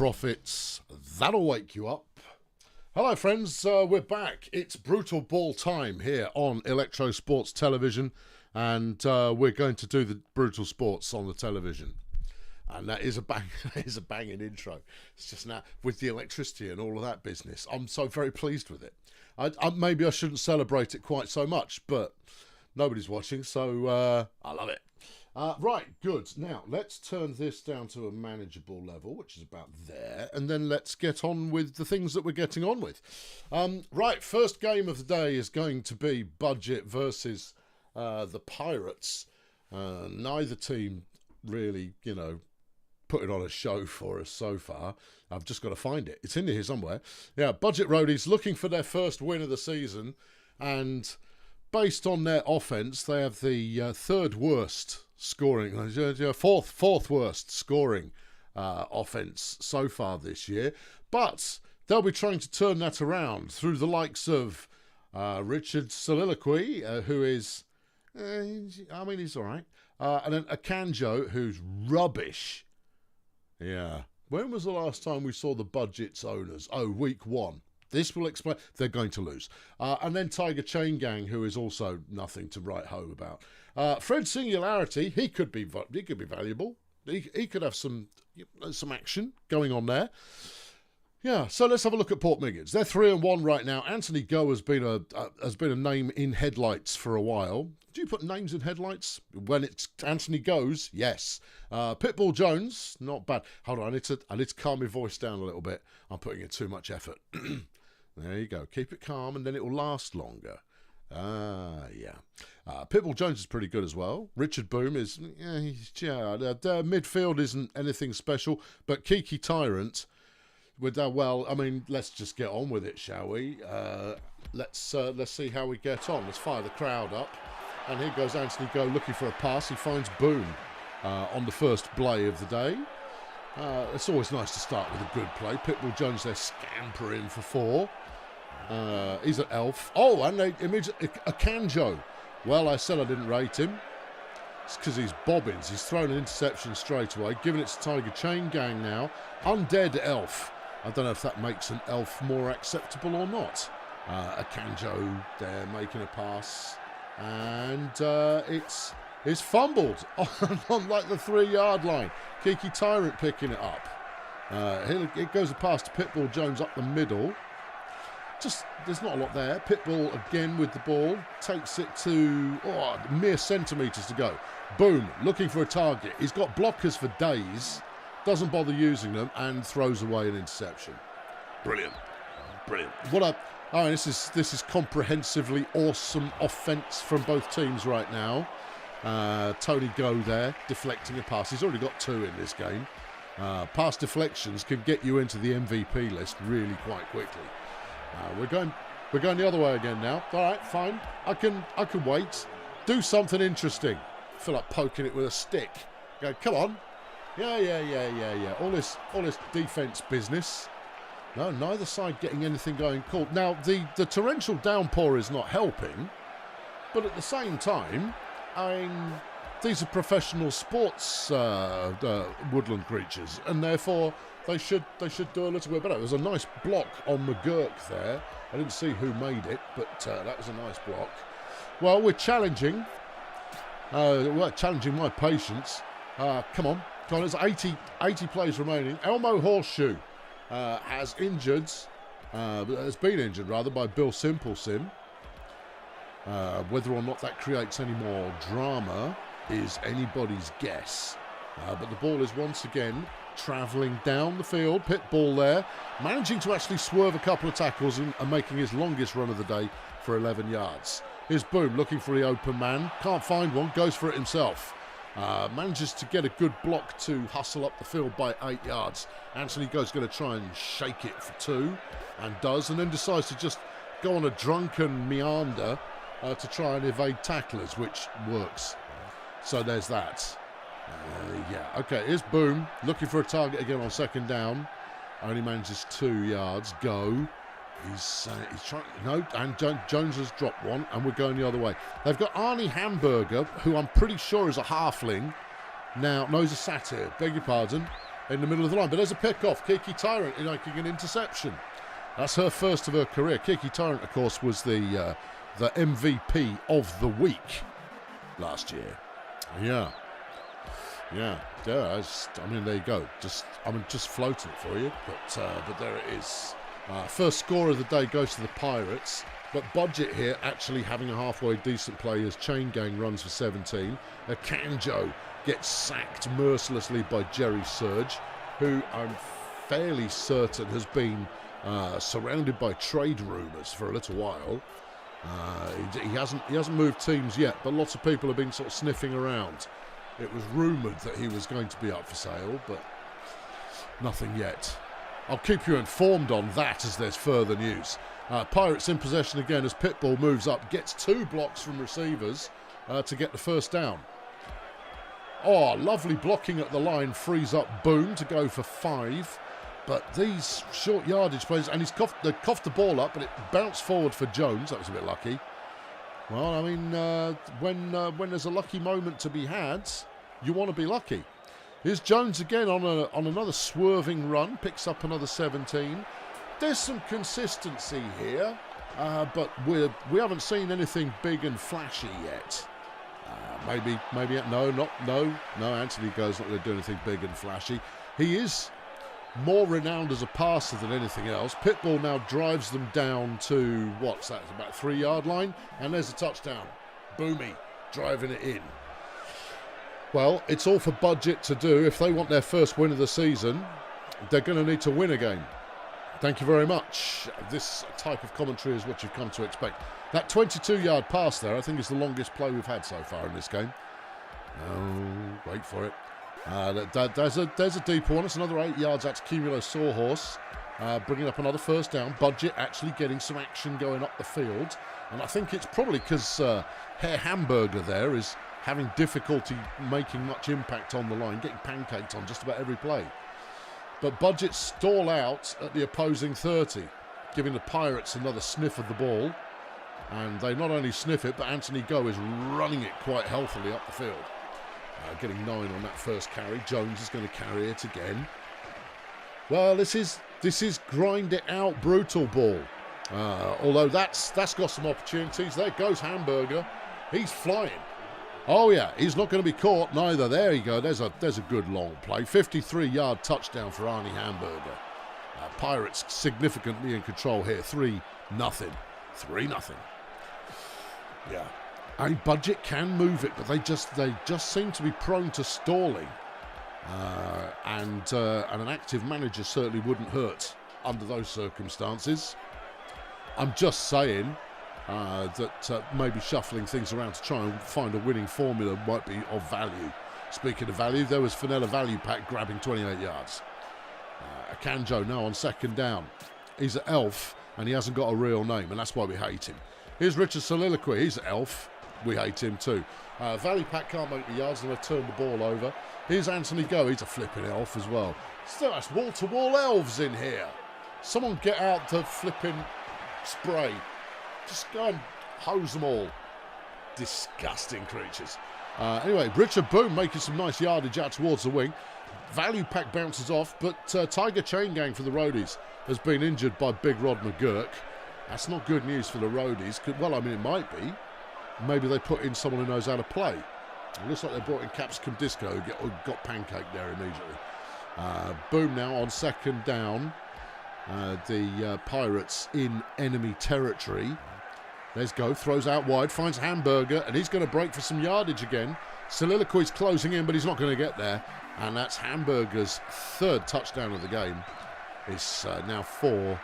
profits, that'll wake you up. Hello friends, we're back. It's Brutalball time here on Electrosports television, and we're going to do the Brutal Sports on the television. And that is a banging intro. It's just now with the electricity and all of that business. I'm so very pleased with it. Maybe I shouldn't celebrate it quite so much, but nobody's watching, so I love it. Right, good. Now, let's turn this down to a manageable level, which is about there, and then let's get on with the things that we're getting on with. Right, first game of the day is going to be Budget versus the Pirates. Neither team really, putting on a show for us so far. I've just got to find it. It's in here somewhere. Yeah, Budget Roadies looking for their first win of the season, and based on their offense, they have the third worst scoring, fourth worst scoring offense so far this year. But they'll be trying to turn that around through the likes of Richard Soliloquy, who is, he's all right. And then Akanjo, who's rubbish. Yeah. When was the last time we saw the Budget's owners? Oh, week 1. This will explain. They're going to lose. And then Tiger Chain Gang, who is also nothing to write home about. Fred Singularity, he could be valuable. He could have some action going on there. Yeah, so let's have a look at Port Miggins. They're 3-1 right now. Anthony Go has been a name in headlights for a while. Do you put names in headlights when it's Anthony Goes? Yes. Pitbull Jones, not bad. Hold on, I need to calm my voice down a little bit. I'm putting in too much effort. There you go. Keep it calm, and then it will last longer. Yeah. Pitbull Jones is pretty good as well. Richard Boom is, midfield isn't anything special, but Kiki Tyrant. Let's just get on with it, shall we? Let's see how we get on. Let's fire the crowd up. And here goes Anthony Go looking for a pass. He finds Boom on the first play of the day. It's always nice to start with a good play. Pitbull Jones there scampering for 4. He's an elf. Oh, and Akanjo. Well, I said I didn't rate him. It's because he's bobbins. He's thrown an interception straight away. Giving it to Tiger Chain Gang now. Undead elf. I don't know if that makes an elf more acceptable or not. Akanjo there making a pass. And it's fumbled on like the 3-yard line. Kiki Tyrant picking it up. It goes a pass to Pitbull Jones up the middle. There's not a lot there. Pitbull again with the ball. Takes it to mere centimetres to go. Boom, looking for a target. He's got blockers for days. Doesn't bother using them and throws away an interception. Brilliant. This is comprehensively awesome offence from both teams right now. Tony Go there, deflecting a pass. He's already got 2 in this game. Pass deflections can get you into the MVP list really quite quickly. We're going the other way again now. All right, fine. I can wait. Do something interesting. I feel like poking it with a stick. Go, come on. Yeah. All this defence business. No, neither side getting anything going cool. Now, the torrential downpour is not helping, but at the same time, these are professional sports woodland creatures, and therefore they should do a little bit better. There was a nice block on McGurk there. I didn't see who made it, but that was a nice block. Well, we're challenging. Challenging my patience. Come on. There's 80 plays remaining. Elmo Horseshoe has been injured by Bill Simplesim. Whether or not that creates any more drama is anybody's guess. But the ball is once again travelling down the field. Pitbull there, managing to actually swerve a couple of tackles and making his longest run of the day for 11 yards. Here's Boom looking for the open man. Can't find one, goes for it himself. Manages to get a good block to hustle up the field by 8 yards. Anthony Go's going to try and shake it for 2, and does, and then decides to just go on a drunken meander to try and evade tacklers, which works. So there's that. Okay, here's Boom looking for a target again on second down. Only manages 2 yards. Go. He's trying. No, and Jones has dropped one, and we're going the other way. They've got Arnie Hamburger, who I'm pretty sure is a halfling. Now, no, he's a satyr. Beg your pardon. in the middle of the line. But there's a pick-off. Kiki Tyrant making an interception. That's her first of her career. Kiki Tyrant, of course, was the MVP of the week last year. Yeah. I mean, there you go. Just floating it for you. But there it is. First score of the day goes to the Pirates. But Budget here actually having a halfway decent play as Chain Gang runs for 17. Akanjo gets sacked mercilessly by Jerry Surge, who I'm fairly certain has been surrounded by trade rumours for a little while. He hasn't moved teams yet, but lots of people have been sort of sniffing around. It was rumoured that he was going to be up for sale, but nothing yet. I'll keep you informed on that as there's further news. Pirates in possession again as Pitbull moves up, gets 2 blocks from receivers to get the first down. Oh, lovely blocking at the line, frees up Boom to go for 5. But these short yardage plays, and they coughed the ball up, but it bounced forward for Jones. That was a bit lucky. Well, I mean, when there's a lucky moment to be had, you want to be lucky. Here's Jones again on another swerving run, picks up another 17. There's some consistency here, but we haven't seen anything big and flashy yet. Maybe no. Anthony Go's not going to do anything big and flashy. He is more renowned as a passer than anything else. Pitbull now drives them down to, what's that, about 3-yard line, and there's a touchdown. Boomy driving it in. Well, it's all for Budget to do. If they want their first win of the season, they're going to need to win a game. Thank you very much. This type of commentary is what you've come to expect. That 22-yard pass there, I think, is the longest play we've had so far in this game. Oh, wait for it. There's a deeper one. It's another 8 yards. That's Cumulo Sawhorse, bringing up another first down. Budget actually getting some action going up the field. And I think it's probably because Herr Hamburger there is having difficulty making much impact on the line, getting pancaked on just about every play. But Budget stall out at the opposing 30, giving the Pirates another sniff of the ball. And they not only sniff it, but Anthony Go is running it quite healthily up the field. Getting 9 on that first carry. Jones is going to carry it again. Well, this is grind it out brutal ball. Although that's got some opportunities. There goes Hamburger. He's flying. Oh yeah, he's not going to be caught neither. There you go. There's a good long play. 53-yard touchdown for Arnie Hamburger. Pirates significantly in control here. 3-0. 3-0. Yeah. I mean, Budget can move it, but they just seem to be prone to stalling. And an active manager certainly wouldn't hurt under those circumstances. I'm just saying that maybe shuffling things around to try and find a winning formula might be of value. Speaking of value, there was Fenella Value Pack grabbing 28 yards. Akanjo now on second down. He's an elf, and he hasn't got a real name, and that's why we hate him. Here's Richard Soliloquy. He's an elf. We hate him too. Value Pack can't make the yards, and they've turned the ball over. Here's Anthony Go. He's a flipping elf as well. Still, that's wall-to-wall elves in here. Someone get out the flipping spray. Just go and hose them all. Disgusting creatures. Anyway, Richard Boom making some nice yardage out towards the wing. Value Pack bounces off, but Tiger Chain Gang for the Roadies has been injured by Big Rod McGurk. That's not good news for the Roadies. Well, I mean, it might be. Maybe they put in someone who knows how to play. It looks like they brought in Capsicum Disco, who got pancaked there immediately. Boom now on second down. The Pirates in enemy territory. There's Go, throws out wide, finds Hamburger, and he's going to break for some yardage again. Soliloquy's closing in, but he's not going to get there. And that's Hamburger's third touchdown of the game. It's now 4-0.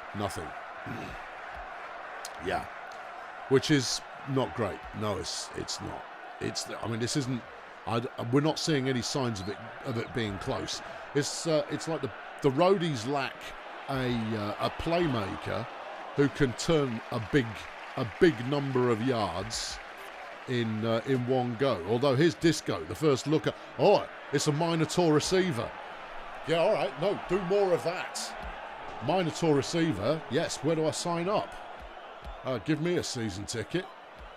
Yeah, which is not great. No, it's not. I mean, this isn't. We're not seeing any signs of it being close. It's like the Roadies lack a playmaker who can turn a big number of yards in one go. Although here's Disco, the first looker. Oh, it's a Minotaur receiver. Yeah, all right. No, do more of that. Minotaur receiver. Yes. Where do I sign up? Give me a season ticket.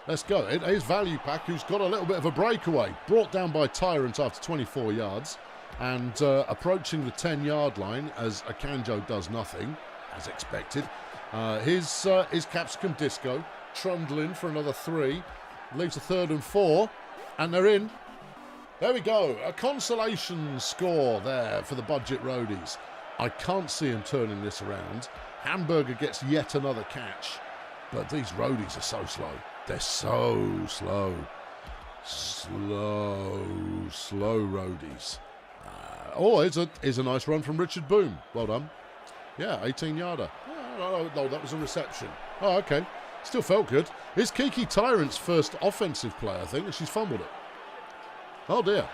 Let's go. Here's Value Pack, who's got a little bit of a breakaway. Brought down by Tyrant after 24 yards. And approaching the 10-yard line as Akanjo does nothing, as expected. His Capsicum Disco trundling for another 3. Leaves a 3rd and 4. And they're in. There we go. A consolation score there for the budget Roadies. I can't see him turning this around. Hamburger gets yet another catch. But these Roadies are so slow. They're so slow. Slow Roadies. Here's a nice run from Richard Boom. Well done. Yeah, 18-yarder. No, that was a reception. Oh, okay. Still felt good. It's Kiki Tyrant's first offensive play, I think, and she's fumbled it. Oh, dear.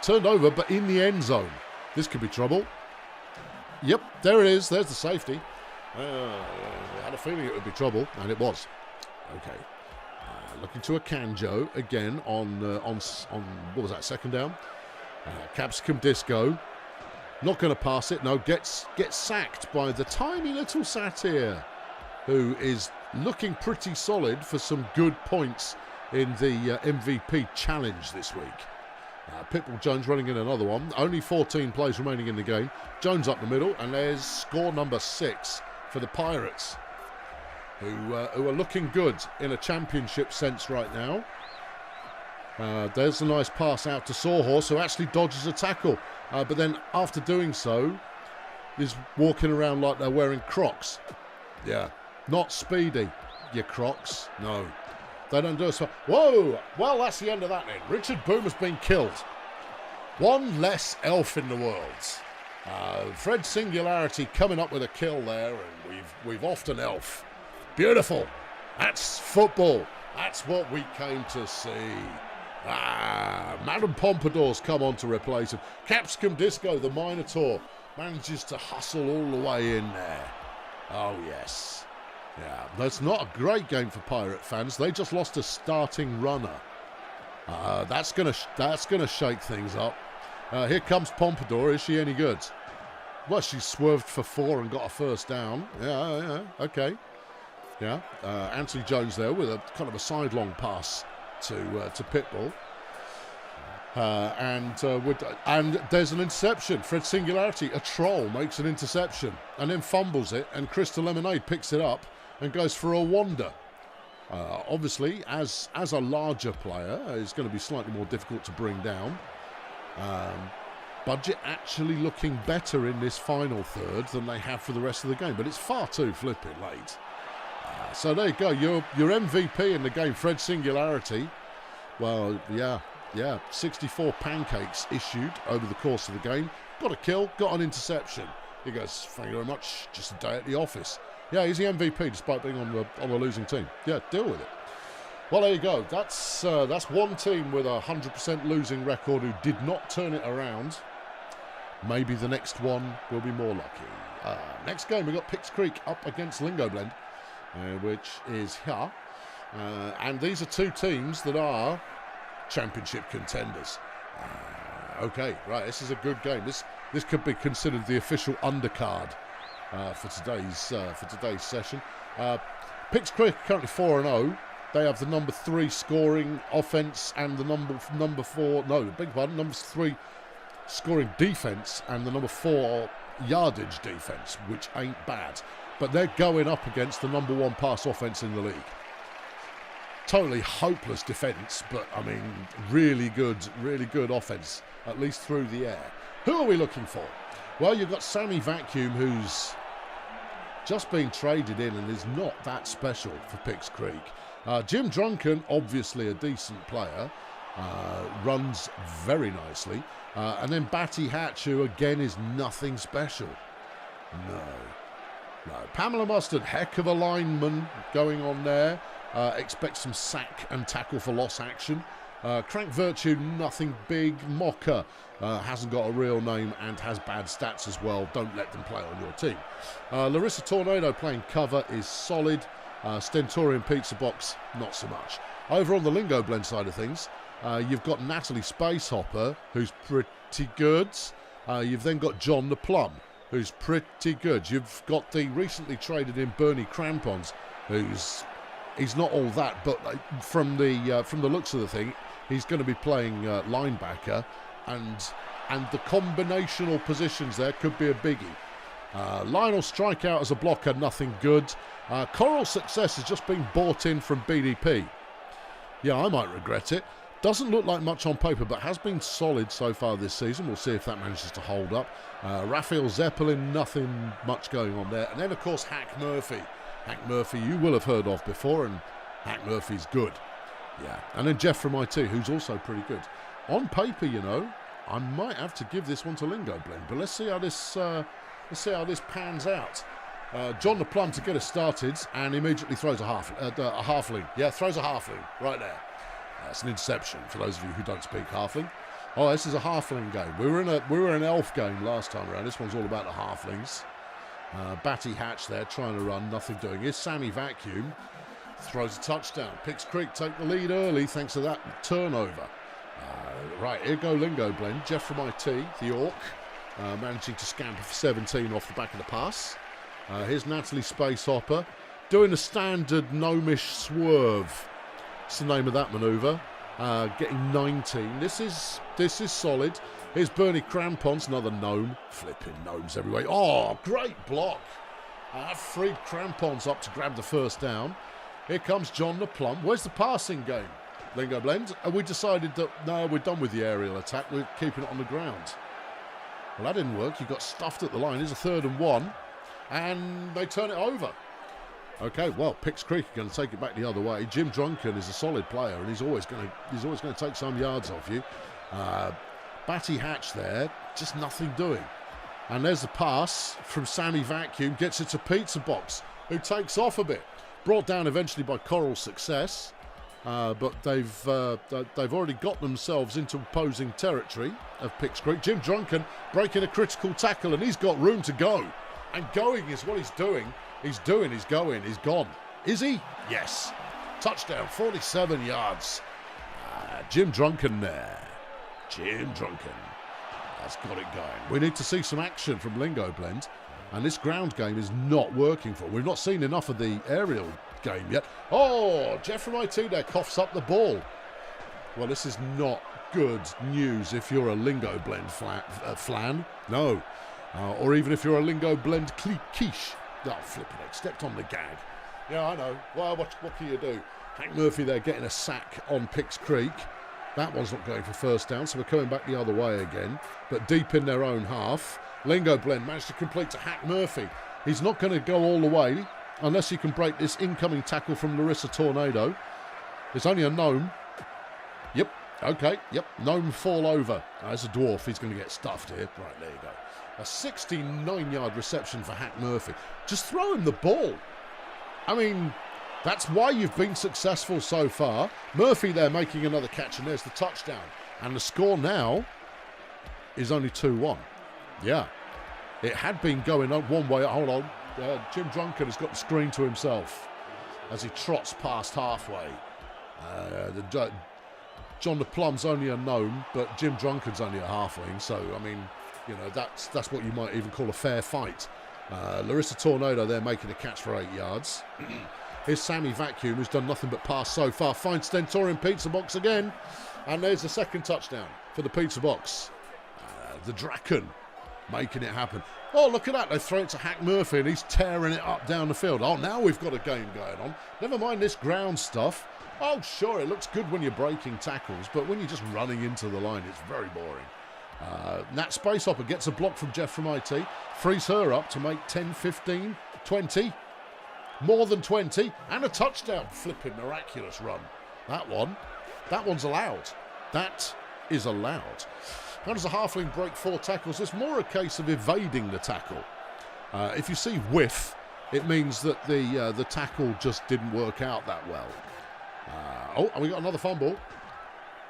Turned over, but in the end zone. This could be trouble. Yep, there it is. There's the safety. I had a feeling it would be trouble, and it was. Okay. Looking to Akanjo again on what was that, 2nd down? Capsicum Disco. Not going to pass it. No, gets sacked by the tiny little Satyr, who is looking pretty solid for some good points in the MVP challenge this week. Pitbull Jones running in another one. Only 14 plays remaining in the game. Jones up the middle, and there's score number 6 for the Pirates, who are looking good in a championship sense right now. There's a nice pass out to Sawhorse, who actually dodges a tackle. But then after doing so, is walking around like they're wearing Crocs. Yeah, not speedy, you Crocs. No, they don't do us. Whoa! Well, that's the end of that then. Richard Boom has been killed. One less elf in the world. Fred Singularity coming up with a kill there, and we've often elf. Beautiful. That's football. That's what we came to see. Madame Pompadour's come on to replace him. Capsicum Disco, the Minotaur, manages to hustle all the way in there. Oh, yes. Yeah, that's not a great game for Pirate fans. They just lost a starting runner. That's gonna shake things up. Here comes Pompadour. Is she any good? Well, she swerved for 4 and got a 1st down. Yeah, okay. Yeah, Anthony Jones there with a kind of a sidelong pass to Pitbull. And there's an interception. Fred Singularity, a troll, makes an interception and then fumbles it, and Crystal Lemonade picks it up and goes for a wander. Obviously, as a larger player, it's going to be slightly more difficult to bring down. Budget actually looking better in this final third than they have for the rest of the game, but it's far too flipping late. So there you go, your MVP in the game, Fred Singularity. Well, yeah, 64 pancakes issued over the course of the game. Got a kill, got an interception. He goes, thank you very much, just a day at the office. Yeah, he's the MVP despite being on the losing team. Yeah, deal with it. Well, there you go. That's one team with a 100% losing record who did not turn it around. Maybe the next one will be more lucky. Next game, we've got Picks Creek up against LingoBlend, which is here. And these are two teams that are championship contenders. Okay, right, this is a good game. This could be considered the official undercard for today's session. Picks Creek are currently 4-0. They have the number 3 scoring offense and the number 3 scoring defense and the number 4 yardage defense, which ain't bad. But they're going up against the number 1 pass offense in the league. Totally hopeless defense, but I mean, really good offense, at least through the air. Who are we looking for? Well, you've got Sammy Vacuum, who's just been traded in and is not that special for Picks Creek. Jim Drunken, obviously a decent player, runs very nicely. And then Batty Hatch, who again is nothing special. No. Pamela Mustard, heck of a lineman going on there. Expect some sack and tackle for loss action. Crank Virtue, nothing big. Mocha hasn't got a real name and has bad stats as well. Don't let them play on your team. Larissa Tornado playing cover is solid. Stentorian Pizza Box, not so much. Over on the LingoBlend side of things, you've got Natalie Spacehopper, who's pretty good. You've then got John the Plum, who's pretty good. You've got the recently traded in Bernie Crampons, he's not all that, but from the looks of the thing, he's going to be playing linebacker, and and the combinational positions there could be a biggie. Lionel strikeout as a blocker, nothing good. Coral Success has just been bought in from BDP. Yeah, I might regret it. Doesn't look like much on paper, but has been solid so far this season. We'll see if that manages to hold up. Raphael Zeppelin, nothing much going on there. And then, of course, Hack Murphy. Hack Murphy you will have heard of before, and Hack Murphy's good. Yeah. And then Jeff from IT, who's also pretty good. On paper, you know, I might have to give this one to LingoBlend, but let's see how this pans out. John the Plum to get us started, and immediately throws a halfling. Yeah, throws a halfling right there. That's an interception for those of you who don't speak halfling. Oh, this is a halfling game. We were in an elf game last time around. This one's all about the halflings. Batty Hatch there trying to run, nothing doing. Here's Sammy Vacuum, throws a touchdown. Picks Creek take the lead early thanks to that turnover. Right, here go LingoBlend. Jeff from IT, the Orc, managing to scamper for 17 off the back of the pass. Here's Natalie Spacehopper doing a standard gnomish swerve. That's the name of that manoeuvre. Getting 19. This is solid. Here's Bernie Crampons, another gnome. Flipping gnomes everywhere. Oh, great block. Freed Crampons up to grab the first down. Here comes John the Plum. Where's the passing game, LingoBlend? And we decided that, no, we're done with the aerial attack. We're keeping it on the ground. Well, that didn't work. You got stuffed at the line. Here's a 3rd and 1. And they turn it over. Okay, well, Pix Creek are going to take it back the other way. Jim Drunken is a solid player, and he's always going to take some yards off you. Batty Hatch there, just nothing doing. And there's the pass from Sammy Vacuum, gets it to Pizza Box, who takes off a bit. Brought down eventually by Coral Success, but they've already got themselves into opposing territory of Pix Creek. Jim Drunken breaking a critical tackle, and he's got room to go. And going is what he's doing. He's going, he's gone. Is he? Yes. Touchdown, 47 yards. Jim Drunken there. Jim Drunken has got it going. We need to see some action from LingoBlend, and this ground game is not working for him. We've not seen enough of the aerial game yet. Oh, Jeff from IT there coughs up the ball. Well, this is not good news if you're a LingoBlend flan. No. Or even if you're a LingoBlend quiche. Oh, flipping it. Stepped on the gag. Yeah, I know. Well, what can you do? Hank Murphy there getting a sack on Pix Creek. That one's not going for first down, so we're coming back the other way again. But deep in their own half, LingoBlend managed to complete to Hack Murphy. He's not going to go all the way unless he can break this incoming tackle from Larissa Tornado. There's only a gnome. Yep. Okay. Yep. Gnome fall over. There's a dwarf. He's going to get stuffed here. Right, there you go. A 69-yard reception for Hack Murphy. Just throw him the ball. I mean, that's why you've been successful so far. Murphy there making another catch, and there's the touchdown. And the score now is only 2-1. Yeah. It had been going up one way. Hold on. Jim Drunken has got the screen to himself as he trots past halfway. John the Plum's only a gnome, but Jim Drunken's only a halfling. So, I mean, you know, that's what you might even call a fair fight. Larissa Tornado there making a catch for 8 yards. Here's Sammy Vacuum, who's done nothing but pass so far. Finds Stentorian Pizza Box again. And there's the second touchdown for the Pizza Box. The Draken making it happen. Oh, look at that. They throw it to Hack Murphy, and he's tearing it up down the field. Oh, now we've got a game going on. Never mind this ground stuff. Oh, sure, it looks good when you're breaking tackles, but when you're just running into the line, it's very boring. Nat Spacehopper gets a block from Jeff from IT, frees her up to make 10, 15, 20, more than 20, and a touchdown. Flipping miraculous run. That one's allowed. That is allowed. How does a halfling break 4 tackles? It's more a case of evading the tackle. If you see whiff, it means that the tackle just didn't work out that well. And we got another fumble.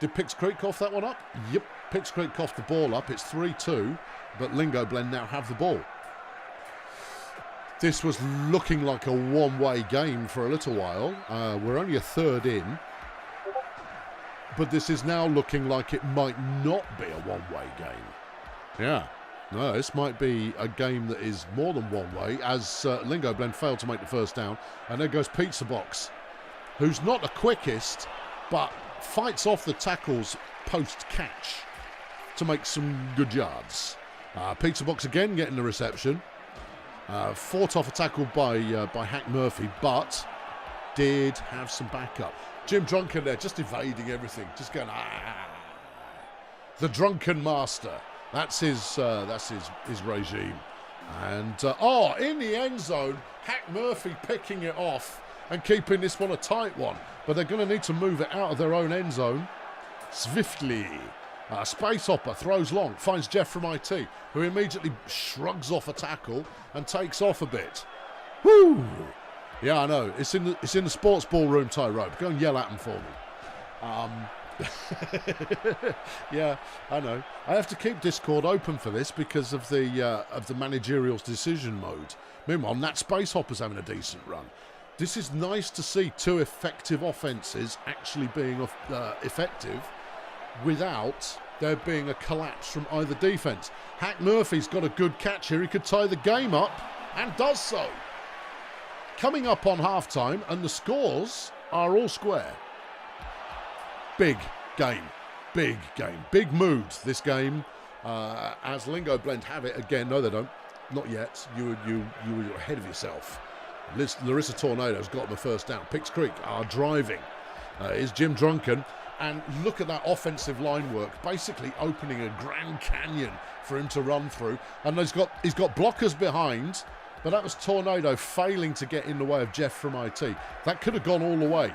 Did Pix Creek cough that one up? Yep, Pix Creek coughed the ball up. It's 3-2, but LingoBlend now have the ball. This was looking like a one-way game for a little while. We're only a third in, but this is now looking like it might not be a one-way game. Yeah, no, this might be a game that is more than one way, as LingoBlend failed to make the first down, and there goes Pizza Box, who's not the quickest, but fights off the tackles post-catch. to make some good yards. Pizza Box again getting the reception. Fought off a tackle by Hack Murphy, but did have some backup. Jim Drunken there, just evading everything, just going, The drunken master. That's his regime. And, in the end zone, Hack Murphy picking it off and keeping this one a tight one. But they're going to need to move it out of their own end zone swiftly. Space Hopper throws long, finds Jeff from IT, who immediately shrugs off a tackle and takes off a bit. Woo! Yeah, I know. It's in the Sportsball room, Tyrone. Go and yell at him for me. Yeah, I know. I have to keep Discord open for this because of the managerial decision mode. Meanwhile, Nat Space Hopper's having a decent run. This is nice to see two effective offences actually being effective without there being a collapse from either defence. Hack Murphy's got a good catch here. He could tie the game up and does so. Coming up on half-time, and the scores are all square. Big game. Big game. Big mood, this game. As LingoBlend have it again. No, they don't. Not yet. You were ahead of yourself. Larissa Tornado's got them a first down. Picks Creek are driving. Is Jim Drunken. And look at that offensive line work, basically opening a Grand Canyon for him to run through. And he's got blockers behind, but that was Tornado failing to get in the way of Jeff from IT. That could have gone all the way.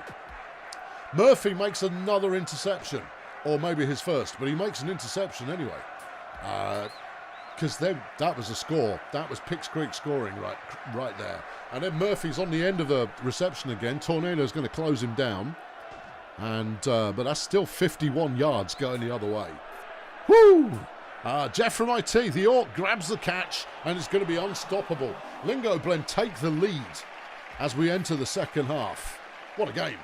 Murphy makes another interception, or maybe his first, but he makes an interception anyway. Because that was a score. That was Picks Creek scoring right there. And then Murphy's on the end of the reception again. Tornado's going to close him down. And but that's still 51 yards going the other way. Woo! Jeff from IT, the Orc grabs the catch, and it's going to be unstoppable. LingoBlend take the lead as we enter the second half. What a game.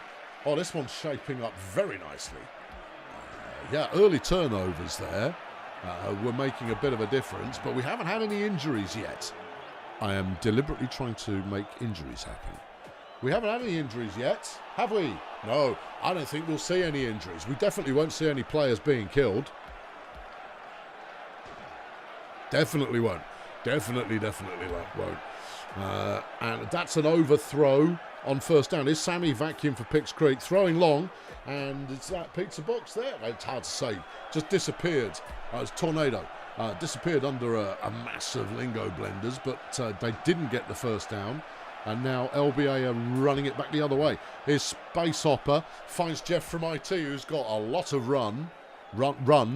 Oh, this one's shaping up very nicely. Yeah, early turnovers there. We're making a bit of a difference, but we haven't had any injuries yet. I am deliberately trying to make injuries happen. We haven't had any injuries yet, have we? No, I don't think we'll see any injuries. We definitely won't see any players being killed. Definitely won't. Definitely won't. And that's an overthrow on first down. Is Sammy Vacuum for Picks Creek throwing long, and it's that Pizza Box there. It's hard to say. Just disappeared. It's Tornado. Disappeared under a mass of LingoBlenders, but they didn't get the first down. And now LBA are running it back the other way. Here's Space Hopper, finds Jeff from IT, who's got a lot of run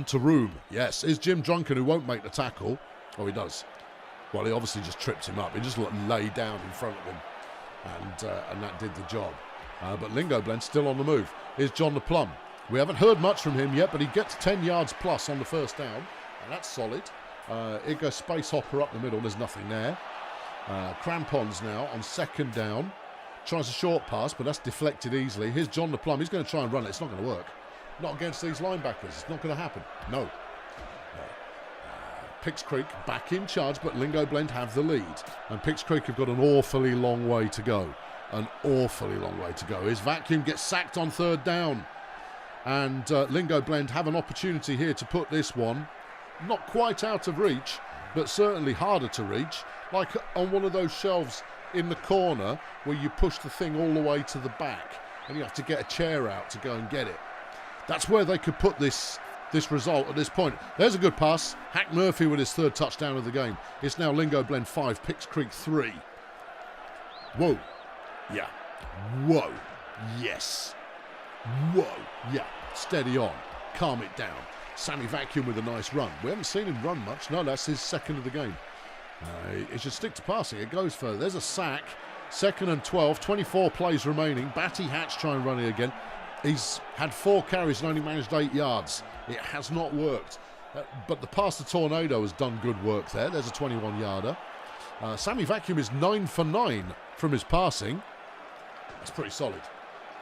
to room. Yes, is Jim Drunken, who won't make the tackle. Oh, he does. Well, he obviously just tripped him up. He just lay down in front of him, and that did the job. But LingoBlend's still on the move. Here's John the Plum. We haven't heard much from him yet, but he gets 10 yards plus on the first down, and that's solid. Here goes Space Hopper up the middle. There's nothing there. Crampons now on second down. Tries a short pass, but that's deflected easily. Here's John the Plum. He's going to try and run it. It's not going to work. Not against these linebackers. It's not going to happen. No. Picks Creek back in charge, but LingoBlend have the lead. And Picks Creek have got an awfully long way to go. An awfully long way to go. His Vacuum gets sacked on third down. And LingoBlend have an opportunity here to put this one not quite out of reach, but certainly harder to reach, like on one of those shelves in the corner where you push the thing all the way to the back and you have to get a chair out to go and get it. That's where they could put this result at this point. There's a good pass. Hack Murphy with his third touchdown of the game. It's now LingoBlend 5, Picks Creek 3. Whoa. Yeah. Whoa. Yes. Whoa. Yeah. Steady on. Calm it down. Sammy Vacuum with a nice run. We haven't seen him run much. No, that's his second of the game. He should stick to passing. It goes further. There's a sack. 2nd and 12. 24 plays remaining. Batty Hatch trying running again. He's had 4 carries and only managed 8 yards. It has not worked. But the pass to Tornado has done good work there. There's a 21-yarder. Sammy Vacuum is 9 for 9 from his passing. That's pretty solid.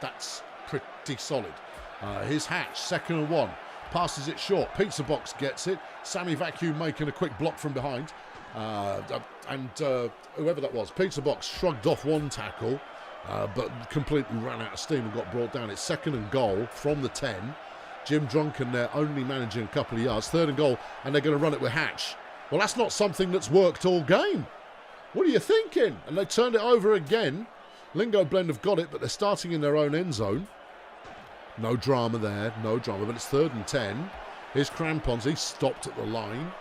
That's pretty solid. Here's Hatch, 2nd and 1. Passes it short. Pizza Box gets it. Sammy Vacuum making a quick block from behind. And whoever that was, Pizza Box shrugged off one tackle, but completely ran out of steam and got brought down. It's 2nd and goal from the 10. Jim Drunken there only managing a couple of yards. 3rd and goal, and they're going to run it with Hatch. Well, that's not something that's worked all game. What are you thinking? And they turned it over again. LingoBlend have got it, but they're starting in their own end zone. No drama there, no drama, but it's 3rd and 10. Here's Crampons, he's stopped at the line.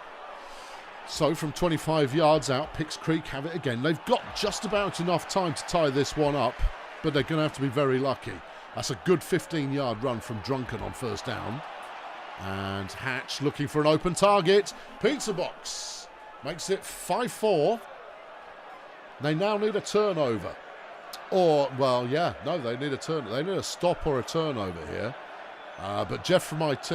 So from 25 yards out, Picks Creek have it again. They've got just about enough time to tie this one up, but they're going to have to be very lucky. That's a good 15-yard run from Drunken on 1st down. And Hatch looking for an open target. Pizza Box makes it 5-4. They now need a turnover. Or, well, yeah, no, they need a turn. They need a stop or a turnover here. But Jeff from IT,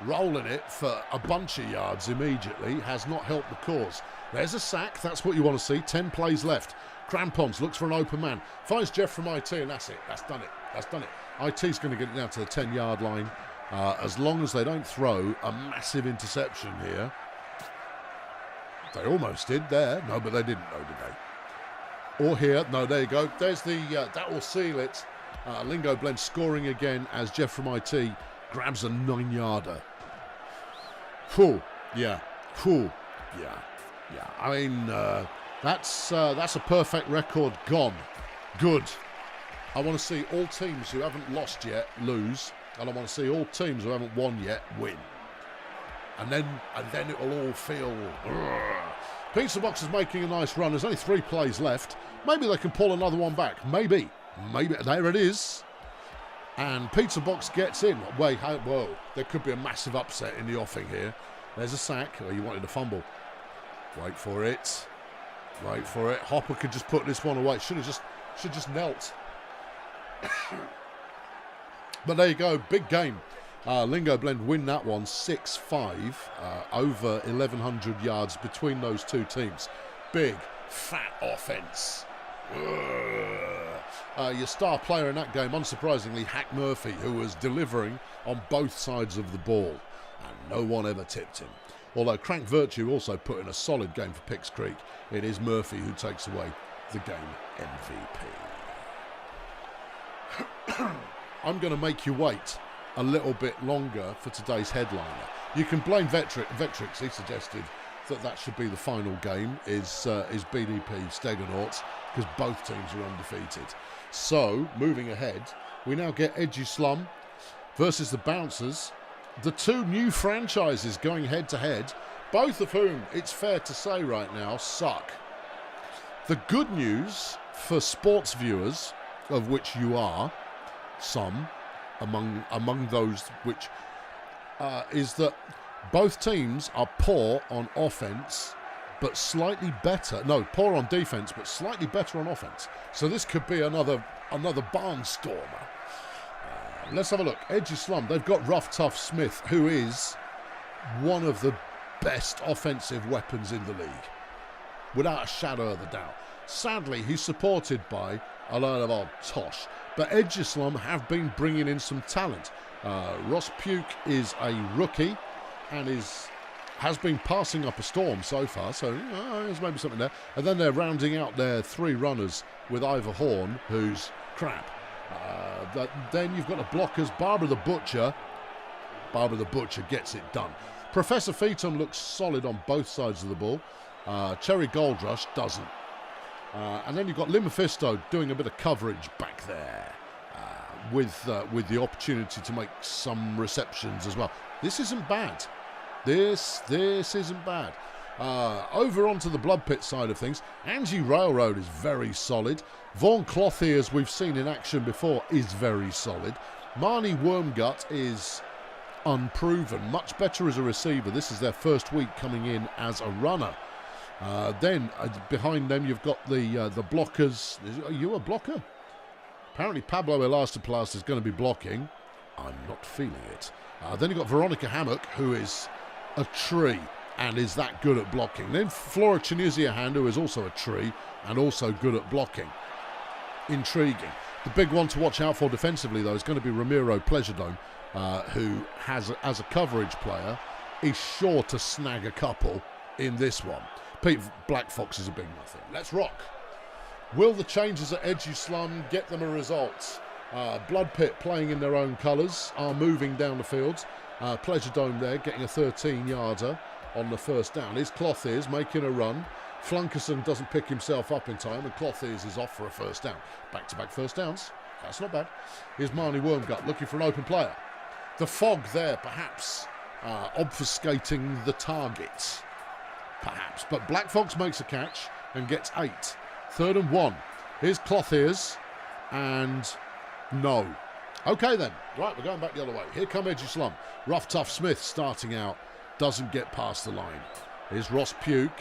rolling it for a bunch of yards immediately, has not helped the cause. There's a sack. That's what you want to see. 10 plays left. Crampons looks for an open man. Finds Jeff from IT, and that's it. That's done it. That's done it. IT's going to get it down to the 10-yard line. As long as they don't throw a massive interception here. They almost did there. No, but they didn't, though, did they? Or here. No, there you go. There's the... that will seal it. LingoBlend scoring again as Jeff from IT grabs a 9-yarder. Whew. Yeah. Whew. Yeah. Yeah. I mean, that's a perfect record gone. Good. I want to see all teams who haven't lost yet lose. And I want to see all teams who haven't won yet win. And then it will all feel... Pizza Box is making a nice run. There's only 3 plays left. Maybe they can pull another one back. Maybe. There it is. And Pizza Box gets in. Wait, whoa. There could be a massive upset in the offing here. There's a sack. Oh, you wanted a fumble. Wait for it. Wait for it. Hopper could just put this one away. Should just knelt. But there you go, big game. LingoBlend win that one 6-5, over 1,100 yards between those two teams. Big, fat offense. Your star player in that game, unsurprisingly, Hack Murphy, who was delivering on both sides of the ball, and no one ever tipped him. Although Crank Virtue also put in a solid game for Picks Creek, it is Murphy who takes away the game MVP. I'm going to make you wait a little bit longer for today's headliner. You can blame Vectrix. He suggested that should be the final game, is BDP Steggonauts, because both teams are undefeated. So, moving ahead, we now get Eduslum versus the Bouncers, the 2 new franchises going head-to-head, both of whom, it's fair to say right now, suck. The good news for sports viewers, of which you are, some among those which is that both teams are poor on offense but slightly better, no, poor on defense but slightly better on offense, so this could be another barnstormer. Let's have a look. Eduslum, they've got Rough Tough Smith, who is one of the best offensive weapons in the league, without a shadow of a doubt. Sadly, he's supported by a load of old tosh. But Eduslum have been bringing in some talent. Ross Puke is a rookie and has been passing up a storm so far, so there's maybe something there. And then they're rounding out their 3 runners with Ivor Horn, who's crap. Then you've got the blockers, Barbara the Butcher. Barbara the Butcher gets it done. Professor Featon looks solid on both sides of the ball. Cherry Gold Rush doesn't. And then you've got Limophisto doing a bit of coverage back there with the opportunity to make some receptions as well. This isn't bad. This isn't bad. Over onto the Blood Pit side of things, Angie Railroad is very solid. Vaughn Clothy, as we've seen in action before, is very solid. Marnie Wormgut is unproven, much better as a receiver. This is their first week coming in as a runner. Then behind them you've got the blockers. Are you a blocker? Apparently Pablo Elastoplast is going to be blocking. I'm not feeling it. Then you've got Veronica Hammock, who is a tree and is that good at blocking. Then Flora Chinuziahan, who is also a tree and also good at blocking. Intriguing. The big one to watch out for defensively, though, is going to be Ramiro Pleasuredome, who has, as a coverage player, is sure to snag a couple in this one. Pete Black Fox is a big nothing. Let's rock. Will the changes at Eduslum get them a result? Blood Pit playing in their own colours are moving down the field. Pleasure Dome there getting a 13-yarder on the first down. Here's Cloth Ears making a run. Flunkerson doesn't pick himself up in time, and Cloth Ears is off for a first down. Back-to-back first downs. That's not bad. Here's Marnie Wormgut looking for an open player. The fog there, perhaps, obfuscating the target. Perhaps. But Black Fox makes a catch and gets 8. 3rd and 1. Here's Cloth Ears. And no. Okay then. Right, we're going back the other way. Here come Eduslum. Rough Tough Smith starting out. Doesn't get past the line. Here's Ross Puke.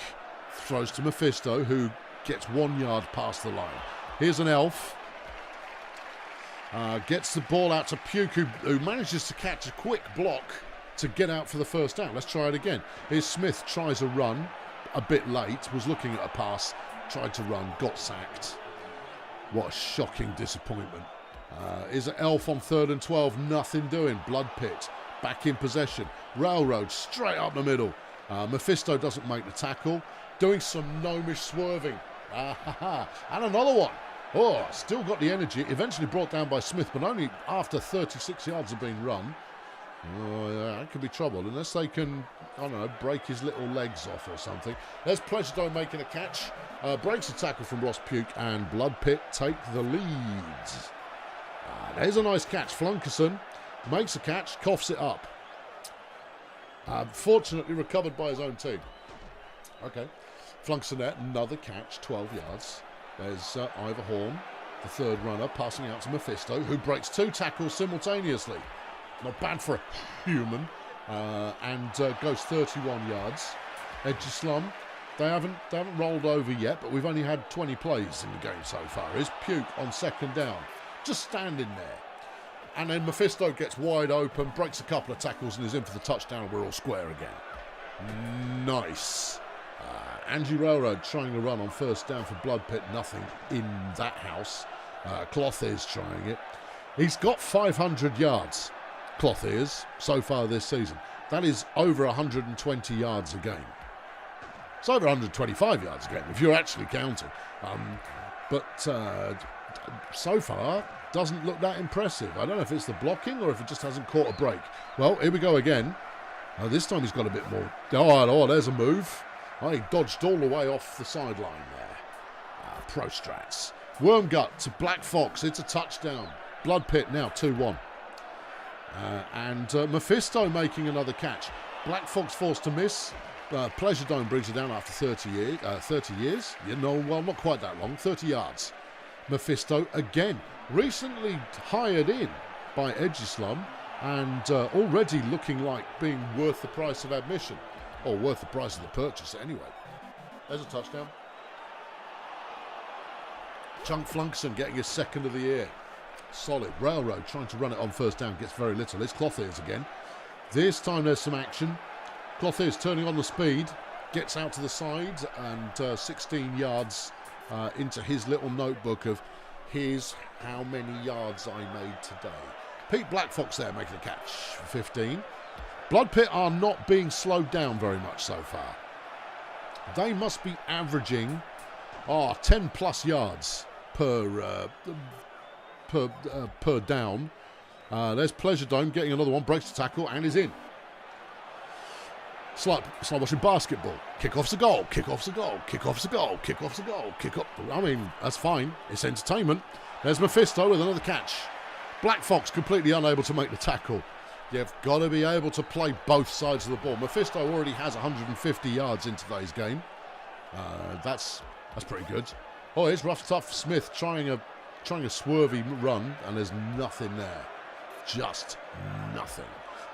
Throws to Mephisto, who gets 1 yard past the line. Here's an Elf. Gets the ball out to Puke, who manages to catch a quick block to get out for the first down. Let's try it again. Here's Smith, tries a run. A bit late. Was looking at a pass. Tried to run. Got sacked. What a shocking disappointment. Is an Elf on 3rd and 12. Nothing doing. Blood Pit back in possession. Railroad straight up the middle. Mephisto doesn't make the tackle. Doing some gnomish swerving. And another one. Oh, still got the energy. Eventually brought down by Smith, but only after 36 yards have been run. Oh, yeah, that could be trouble. Unless they can, I don't know, break his little legs off or something. There's Pleasure Dome making a catch. Breaks a tackle from Ross Puke, and Blood Pit take the lead. There's a nice catch. Flunkerson makes a catch, coughs it up. Fortunately recovered by his own team. Okay. Flunkerson there, another catch, 12 yards. There's Ivor Horn, the 3rd runner, passing out to Mephisto, who breaks 2 tackles simultaneously. Not bad for a human. And goes 31 yards. Eduslum, they haven't rolled over yet, but we've only had 20 plays in the game so far. Here's Puke on 2nd down. Just standing there. And then Mephisto gets wide open, breaks a couple of tackles and is in for the touchdown, and we're all square again. Nice. Angie Railroad trying to run on 1st down for Blood Pit. Nothing in that house. Cloth Ears trying it. He's got 500 yards, Cloth Ears, so far this season. That is over 120 yards a game. It's over 125 yards a game, if you're actually counting. But so far, doesn't look that impressive. I don't know if it's the blocking or if it just hasn't caught a break. Well, here we go again. This time he's got a bit more. Oh, there's a move. He dodged all the way off the sideline there. Pro strats. Wormgut to Black Fox. It's a touchdown. Blood Pit now 2-1. And Mephisto making another catch. Black Fox forced to miss. Pleasure Dome brings it down after 30 years. You know, well, not quite that long. 30 yards. Mephisto again. Recently hired in by Eduslum and already looking like being worth the price of admission. Or worth the price of the purchase anyway. There's a touchdown. Chunk Flunkerson getting his 2nd of the year. Solid. Railroad trying to run it on 1st down. Gets very little. It's Cloth Ears again. This time there's some action. Cloth Ears turning on the speed. Gets out to the side and 16 yards into his little notebook of here's how many yards I made today. Pete Black Fox there making a catch for 15. Blood Pit are not being slowed down very much so far. They must be averaging 10 plus yards per down. There's Pleasure Dome getting another one, breaks the tackle and is in. It's like watching basketball. Kickoff's a goal, kickoff's a goal, kickoff's a goal, kickoff's a goal, kick-off. I mean, that's fine. It's entertainment. There's Mephisto with another catch. Black Fox completely unable to make the tackle. You've got to be able to play both sides of the ball. Mephisto already has 150 yards in today's game. That's pretty good. Oh, here's Rough Tough Smith trying a swervy run, and there's nothing there. Just nothing.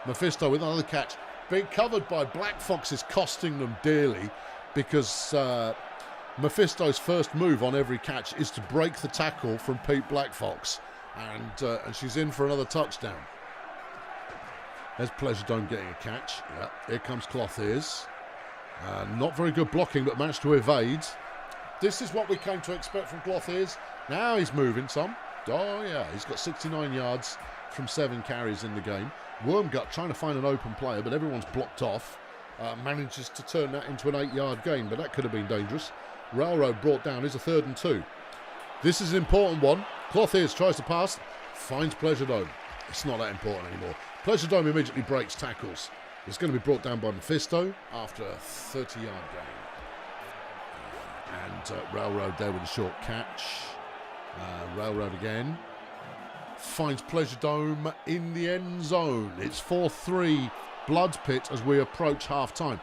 Mephisto with another catch. Being covered by Black Fox is costing them dearly because Mephisto's first move on every catch is to break the tackle from Pete Black Fox. And she's in for another touchdown. There's Pleasure Dome getting a catch. Yeah, here comes Cloth Ears. Not very good blocking, but managed to evade. This is what we came to expect from Cloth Ears. Now he's moving some. Oh, yeah, he's got 69 yards from 7 carries in the game. Wormgut trying to find an open player, but everyone's blocked off. Manages to turn that into an 8-yard gain, but that could have been dangerous. Railroad brought down is a 3rd and 2. This is an important one. Cloth Ears tries to pass. Finds Pleasure Dome. It's not that important anymore. Pleasure Dome immediately breaks tackles. It's going to be brought down by Mephisto after a 30-yard gain. And Railroad there with a short catch. Railroad again. Finds Pleasure Dome in the end zone. It's 4-3 Blood Pit as we approach half-time.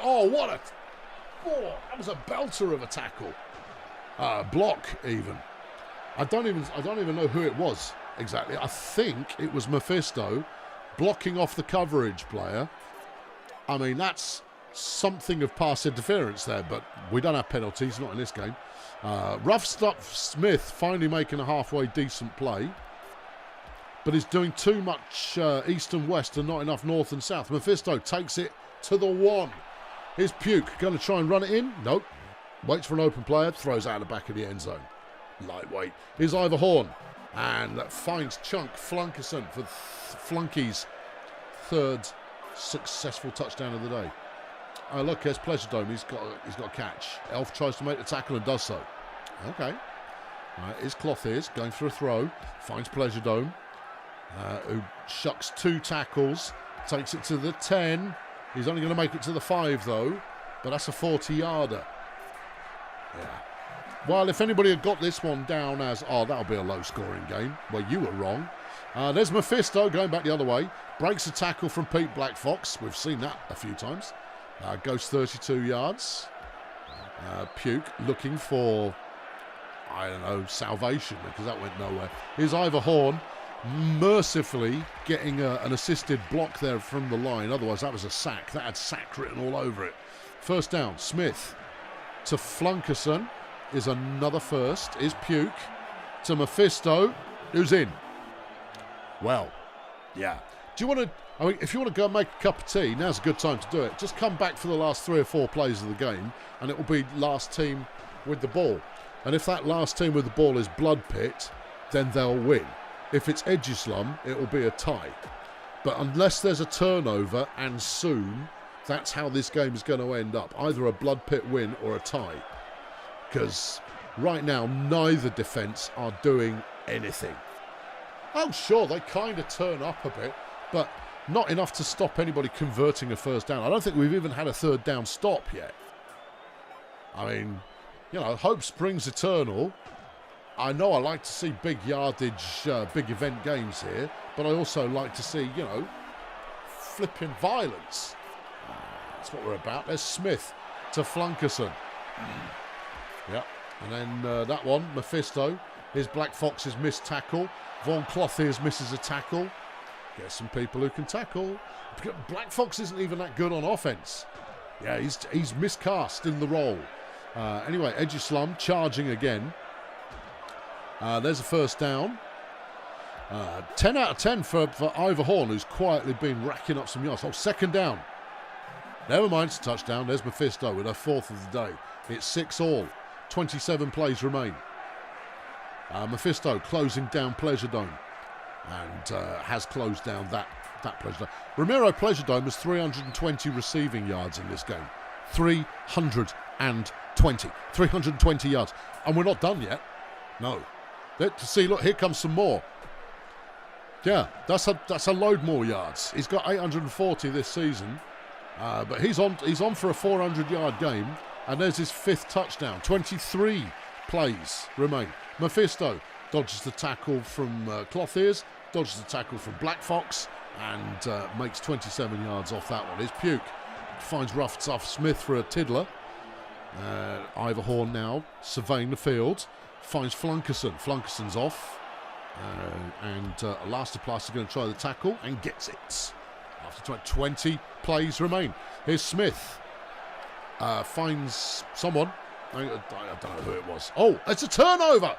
Oh, that was a belter of a tackle. Block even. I don't even know who it was exactly. I think it was Mephisto blocking off the coverage player. I mean, that's something of pass interference there, but we don't have penalties, not in this game. Rough Stuff Smith finally making a halfway decent play, but he's doing too much east and west and not enough north and south. Mephisto takes it to the 1. Here's Puke, going to try and run it in. Nope. Waits for an open player, throws out the back of the end zone. Lightweight. Here's Ivor Horn, and that finds Chunk Flunkerson for Flunky's 3rd successful touchdown of the day. Look, there's Pleasure Dome. He's got a catch. Elf tries to make the tackle and does so. Okay. Here's Cloth Ears going for a throw. Finds Pleasure Dome, who shucks 2 tackles. Takes it to the 10. He's only going to make it to the 5, though. But that's a 40-yarder. Yeah. Well, if anybody had got this one down as, oh, that'll be a low-scoring game, well, you were wrong. There's Mephisto going back the other way. Breaks a tackle from Pete Blackfox. We've seen that a few times. Goes 32 yards. Puke looking for, I don't know, salvation, because that went nowhere. Here's Ivor Horn mercifully getting an assisted block there from the line. Otherwise, that was a sack. That had sack written all over it. First down, Smith to Flunkerson is another first. Is Puke to Mephisto, who's in. Well, yeah. Do you want to, I mean, if you want to go and make a cup of tea, now's a good time to do it. Just come back for the last 3 or 4 plays of the game, and it will be last team with the ball. And if that last team with the ball is Blood Pit, then they'll win. If it's Eduslum, it will be a tie. But unless there's a turnover, and soon, that's how this game is going to end up. Either a Blood Pit win or a tie. Because right now, neither defence are doing anything. Oh, sure, they kind of turn up a bit, but not enough to stop anybody converting a first down. I don't think we've even had a 3rd down stop yet. I mean, you know, hope springs eternal. I know I like to see big yardage, big event games here, but I also like to see, you know, flipping violence. That's what we're about. There's Smith to Flunkerson. Yeah, and then that one, Mephisto. Here's Black Fox's missed tackle. Von Clothiers misses a tackle. Get some people who can tackle. Black Fox isn't even that good on offense. Yeah, he's miscast in the role. Anyway, Eduslum charging again. There's a first down. 10 out of 10 for Ivor Horn, who's quietly been racking up some yards. Oh, second down. Never mind, it's a touchdown. There's Mephisto with her 4th of the day. It's 6-all. 27 plays remain. Mephisto closing down Pleasure Dome. And has closed down that Pleasure Dome. Ramiro Pleasure Dome has 320 receiving yards in this game. 320 yards. And we're not done yet. No. See, look, here comes some more. Yeah, that's a load more yards. He's got 840 this season. But he's on for a 400-yard game. And there's his 5th touchdown. 23 plays remain. Mephisto dodges the tackle from Cloth Ears, dodges the tackle from Black Fox, and makes 27 yards off that one. Here's Puke. Finds Rough Stuff Smith for a tiddler. Ivor Horn now surveying the field. Finds Flunkerson. Flunkerson's off. And Elastoplast is going to try the tackle and gets it. After 20 plays remain. Here's Smith. Finds someone. I don't know who it was. Oh, it's a turnover.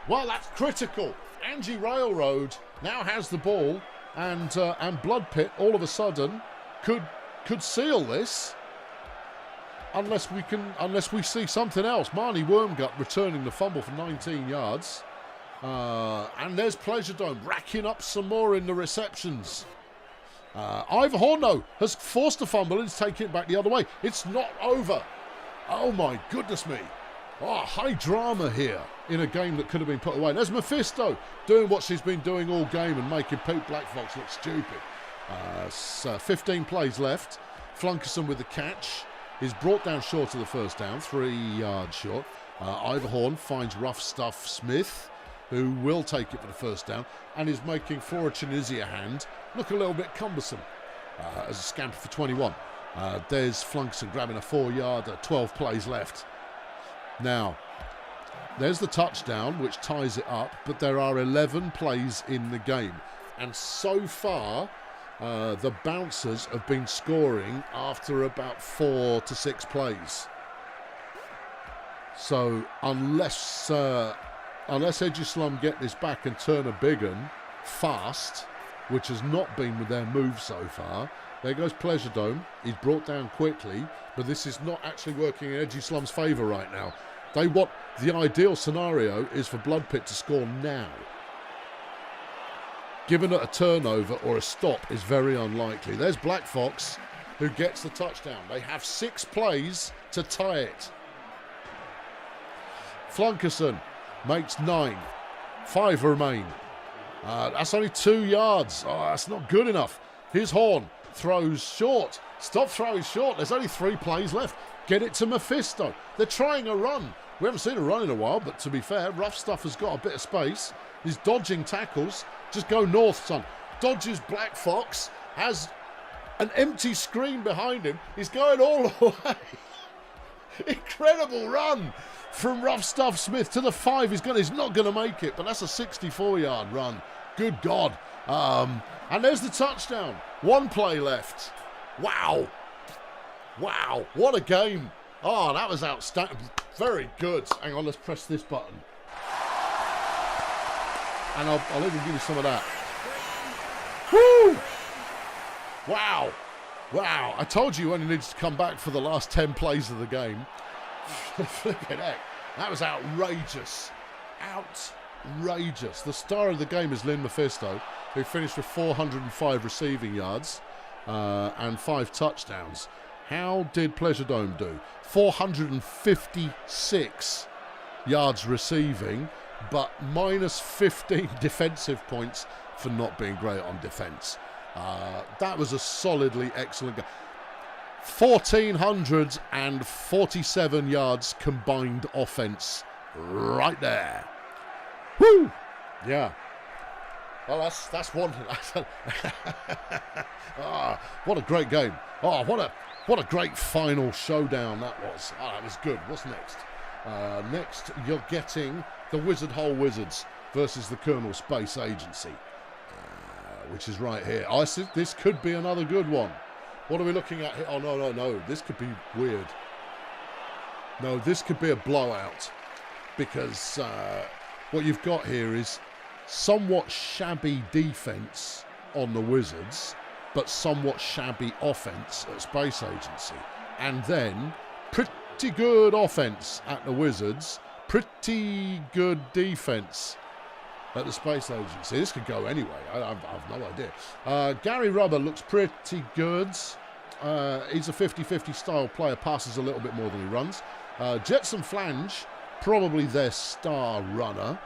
Well, that's critical. Angie Railroad now has the ball, and Blood Pit all of a sudden could seal this. Unless we see something else. Marnie Wormgut returning the fumble for 19 yards. And there's Pleasure Dome racking up some more in the receptions. Ivor Horn, though, has forced a fumble and is taking it back the other way. It's not over. Oh, my goodness me. Oh, high drama here. in a game that could have been put away. There's Mephisto doing what she's been doing all game and making Pete Blackfox look stupid. 15 plays left. Flunkerson with the catch. He's brought down short of the first down, 3 yards short. Iverhorn finds Rough Stuff Smith, who will take it for the first down, and is making Flora Tunisia hand look a little bit cumbersome as a scamper for 21. There's Flunkerson grabbing a 4-yarder, 12 plays left. Now, there's the touchdown, which ties it up, but there are 11 plays in the game. And so far, the bouncers have been scoring after about 4 to 6 plays. So unless Eduslum get this back and turn a big un fast, which has not been with their move so far, there goes Pleasure Dome. He's brought down quickly, but this is not actually working in Eduslum's favour right now. The ideal scenario is for Blood Pit to score now. Given it a turnover or a stop is very unlikely. There's Black Fox, who gets the touchdown. They have 6 plays to tie it. Flunkerson makes 9. 5 remain. That's only 2 yards. Oh, that's not good enough. Here's Horn. Throws short. Stop throwing short. There's only 3 plays left. Get it to Mephisto. They're trying a run. We haven't seen a run in a while, but to be fair, Rough Stuff has got a bit of space. He's dodging tackles. Just go north, son. Dodges Black Fox. Has an empty screen behind him. He's going all the way. Incredible run from Rough Stuff Smith to the 5. He's not going to make it, but that's a 64-yard run. Good God. And there's the touchdown. 1 play left. Wow. Wow. What a game. Oh, that was outstanding. Very good. Hang on, let's press this button. And I'll even give you some of that. Woo! Wow. Wow. I told you only needed to come back for the last 10 plays of the game. Flipping heck. That was outrageous. Outrageous. The star of the game is Lynn Mephisto, who finished with 405 receiving yards and 5 touchdowns. How did Pleasure Dome do? 456 yards receiving, but minus 15 defensive points for not being great on defence. That was a solidly excellent game. 1,447 yards combined offence right there. Woo! Yeah. Well, that's one. What a great game. Oh, what a great final showdown that was. Oh, that was good. What's next? Next, you're getting the Wizard Hole Wizards versus the Kernal Space Agency, which is right here. I think this could be another good one. What are we looking at here? Oh, no. This could be weird. No, this could be a blowout, because what you've got here is somewhat shabby defence on the Wizards, but somewhat shabby offence at Space Agency. And then pretty good offence at the Wizards, pretty good defence at the Space Agency. This could go anyway. I've no idea. Gary Rubber looks pretty good. He's a 50-50 style player, passes a little bit more than he runs. Jetson Flange, probably their star runner,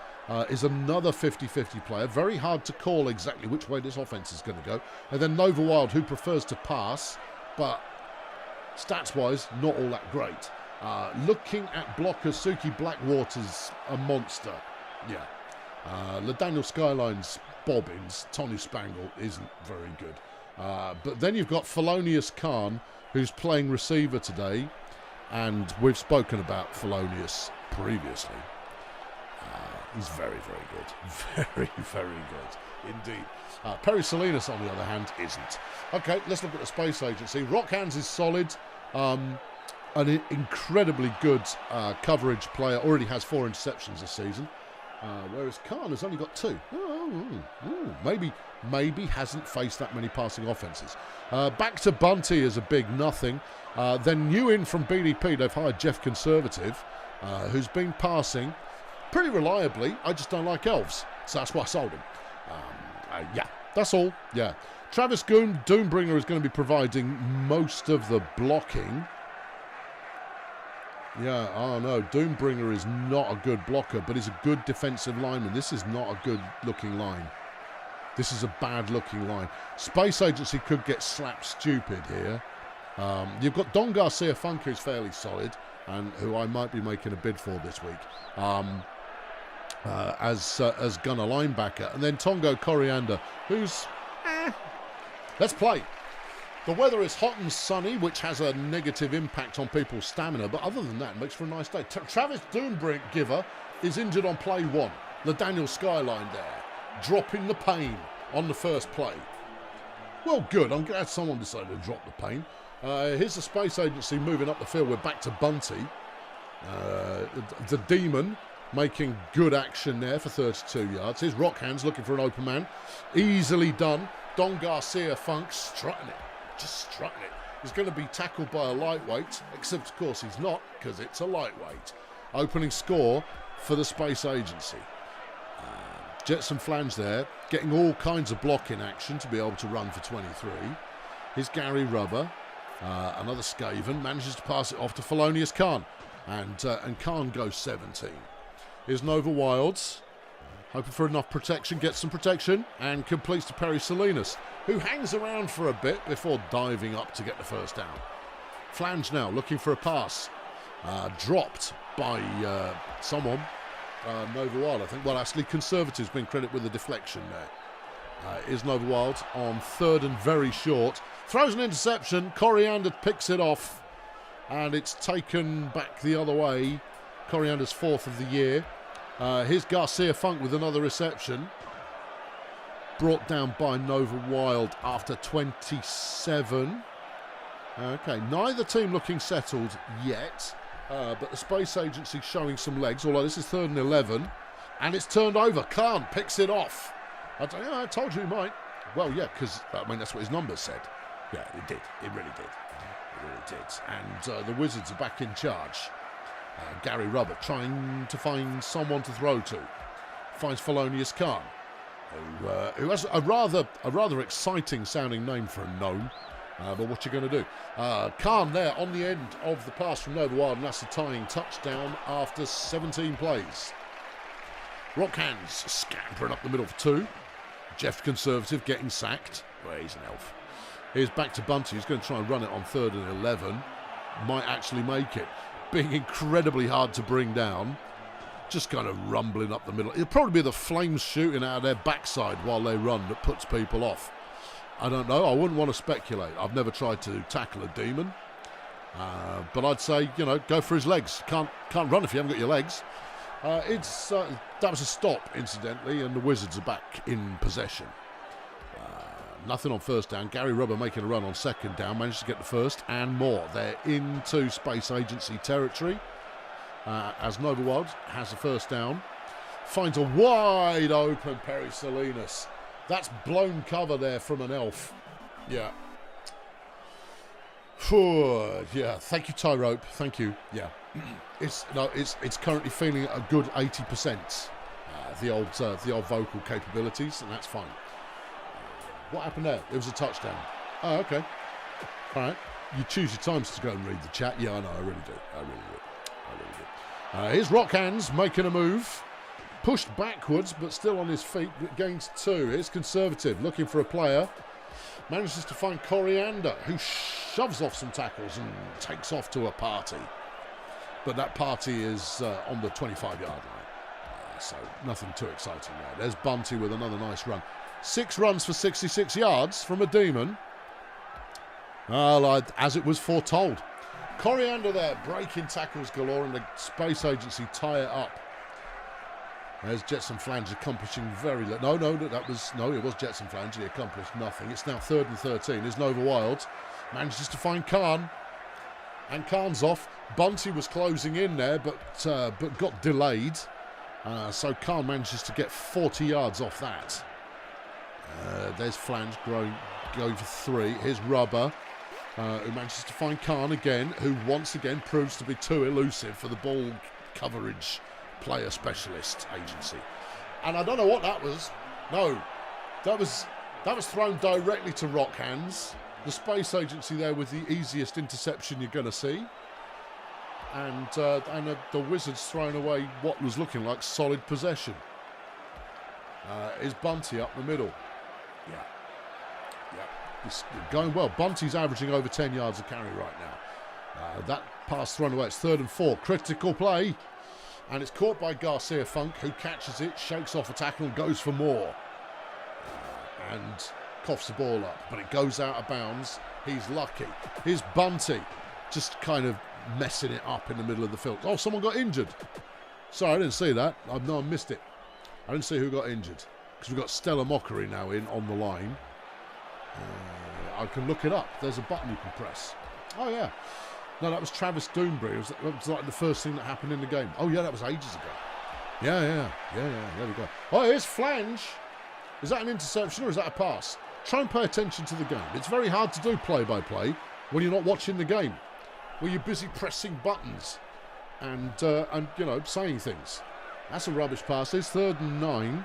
is another 50-50 player. Very hard to call exactly which way this offense is going to go. And then Nova Wild, who prefers to pass, but stats-wise, not all that great. Looking at blockers, Suki Blackwater's a monster. Yeah. LaDaniel Skyline's bobbins, Tony Spangle, isn't very good. But then you've got Felonious Khan, who's playing receiver today, and we've spoken about Felonious previously. He's very, very good. Very, very good indeed. Perry Salinas, on the other hand, isn't. Okay, let's look at the Space Agency. Rockhands is solid. An incredibly good coverage player. Already has 4 interceptions this season. Whereas Khan has only got 2. Maybe hasn't faced that many passing offences. Back to Bunty as a big nothing. Then new in from BDP, they've hired Jeff Conservative, who's been passing pretty reliably. I just don't like elves, so that's why I sold him. Yeah, that's all. Yeah, Travis Doombringer is going to be providing most of the blocking. Yeah, oh no, Doombringer is not a good blocker, but he's a good defensive lineman. This is not a good-looking line. This is a bad-looking line. Space Agency could get slapped stupid here. You've got Don Garcia Funk, who's fairly solid, and who I might be making a bid for this week as gunner linebacker. And then Tongo Coriander, who's... Let's play. The weather is hot and sunny, which has a negative impact on people's stamina, but other than that, it makes for a nice day. Travis Doombringer is injured on play 1. The Daniel Skyline there, dropping the pain on the first play. Well, good. I'm glad someone decided to drop the pain. Here's the Space Agency moving up the field. We're back to Bunty. The Demon making good action there for 32 yards. Here's Rockhands looking for an open man. Easily done. Don Garcia Funk strutting it. Just strutting it. He's going to be tackled by a lightweight, except of course he's not, because it's a lightweight. Opening score for the Space Agency. Jetson Flange there, getting all kinds of blocking action to be able to run for 23. Here's Gary Rubber. Another Skaven manages to pass it off to Felonious Khan, and Khan goes 17. Here's Nova Wilds, hoping for enough protection, gets some protection, and completes to Perry Salinas, who hangs around for a bit before diving up to get the first down. Flange now looking for a pass, dropped by someone, Nova Wild, I think. Well, actually, Conservatives been credited with the deflection there. Is Nova Wild on 3rd and very short. Throws an interception. Coriander picks it off. And it's taken back the other way. Coriander's 4th of the year. Here's Garcia Funk with another reception. Brought down by Nova Wild after 27. Okay, neither team looking settled yet. But the Space Agency showing some legs, although this is 3rd and 11. And it's turned over. Khan picks it off. I told you he might. Well, yeah, because, I mean, that's what his numbers said. Yeah, it did. It really did. It really did. And the Wizards are back in charge. Gary Rubber trying to find someone to throw to. Finds Felonious Khan, who has a rather exciting sounding name for a gnome. But what you going to do? Khan there on the end of the pass from Nova Wild, and that's a tying touchdown after 17 plays. Rockhands scampering up the middle for 2. Jeff Conservative getting sacked. Well, he's an elf. Here's back to Bunty. He's going to try and run it on 3rd and 11. Might actually make it. Being incredibly hard to bring down. Just kind of rumbling up the middle. It'll probably be the flames shooting out of their backside while they run that puts people off. I don't know. I wouldn't want to speculate. I've never tried to tackle a demon. But I'd say, go for his legs. Can't run if you haven't got your legs. That was a stop, incidentally, and the Wizards are back in possession. Nothing on first down. Gary Rubber making a run on 2nd down. Managed to get the first and more. They're into Space Agency territory. As Nova Wild has the first down. Finds a wide open Perry Salinas. That's blown cover there from an elf. Yeah. Yeah. Thank you, Tie Rope. Thank you. Yeah. It's currently feeling a good 80%. The old vocal capabilities, and that's fine. What happened there? It was a touchdown. Oh, okay. All right. You choose your times to go and read the chat. Yeah, I know. I really do. Here's Rockhands making a move. Pushed backwards, but still on his feet. Gains 2. Here's Conservative looking for a player. Manages to find Coriander, who shoves off some tackles and takes off to a party. But that party is on the 25-yard line. So nothing too exciting there. There's Bunty with another nice run. 6 runs for 66 yards from a demon. As it was foretold. Coriander there, breaking tackles galore, and the Space Agency tie it up. There's Jetson Flange accomplishing very little. It was Jetson Flange. He accomplished nothing. It's now 3rd and 13. There's Nova Wild. Manages to find Khan. And Khan's off. Bunty was closing in there, but got delayed. So Khan manages to get 40 yards off that. There's Flange going for 3. Here's Rubber, who manages to find Khan again, who once again proves to be too elusive for the ball coverage player specialist agency. And I don't know what that was. No, that was thrown directly to Rockhands. The Space Agency there with the easiest interception you're going to see. and the Wizards throwing away what was looking like solid possession. Is Bunty up the middle? Yeah. It's going well. Bunty's averaging over 10 yards a carry right now. That pass thrown away. It's 3rd and 4. Critical play. And it's caught by Garcia Funk, who catches it, shakes off a tackle and goes for more. And coughs the ball up, but it goes out of bounds. He's lucky. Here's Bunty, just kind of messing it up in the middle of the field. Oh, someone got injured. Sorry, I didn't see that. I missed it. I didn't see who got injured. Because we've got Stella Mockery now in on the line. I can look it up. There's a button you can press. Oh, yeah. No, that was Travis Doombury. That was like the first thing that happened in the game. Oh, yeah, that was ages ago. Yeah. There we go. Oh, here's Flange. Is that an interception or is that a pass? Try and pay attention to the game. It's very hard to do play-by-play when you're not watching the game, where you're busy pressing buttons and you know, saying things. That's a rubbish pass. It's 3rd and 9.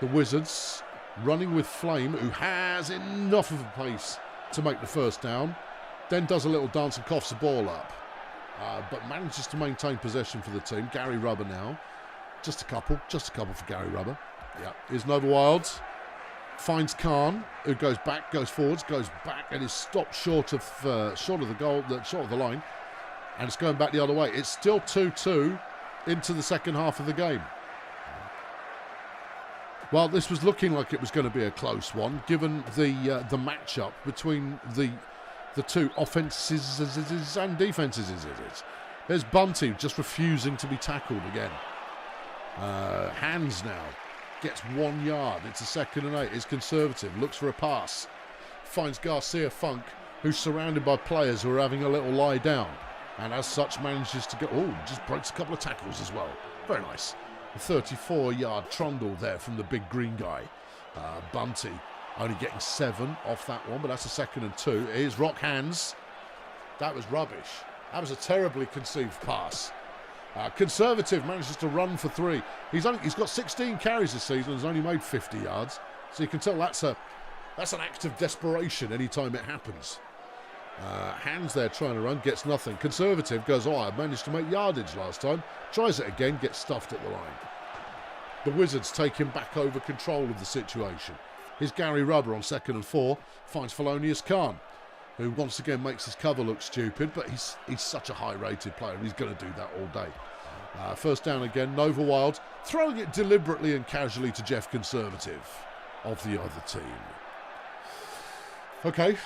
The Wizards running with Flame, who has enough of a pace to make the first down. Then does a little dance and coughs the ball up. But manages to maintain possession for the team. Gary Rubber now. Just a couple for Gary Rubber. Yeah, here's Nova Wilds. Finds Khan, who goes back, goes forwards, goes back, and is stopped short of the goal, short of the line. And it's going back the other way. It's still 2-2 into the second half of the game. Well, this was looking like it was going to be a close one, given the matchup between the two offences and defences. There's Bunty just refusing to be tackled again. Hands now gets 1 yard. It's a 2nd and 8. It's conservative. Looks for a pass. Finds Garcia Funk, who's surrounded by players who are having a little lie down, and as such manages to go. Oh, just breaks a couple of tackles as well. Very nice. A 34-yard trundle there from the big green guy. Bunty only getting 7 off that one, but that's a 2nd and 2. Here's Rock Hands. That was rubbish. That was a terribly conceived pass. Conservative manages to run for 3. He's got 16 carries this season and has only made 50 yards. So you can tell that's an act of desperation any time it happens. Hands there trying to run, gets nothing. Conservative goes, I managed to make yardage last time. Tries it again, gets stuffed at the line. The Wizards take him back over control of the situation. Here's Gary Rubber on 2nd and 4. Finds Felonious Khan, who once again makes his cover look stupid, but he's such a high-rated player, and he's going to do that all day. First down again, Nova Wild, throwing it deliberately and casually to Jeff Conservative of the other team. Okay,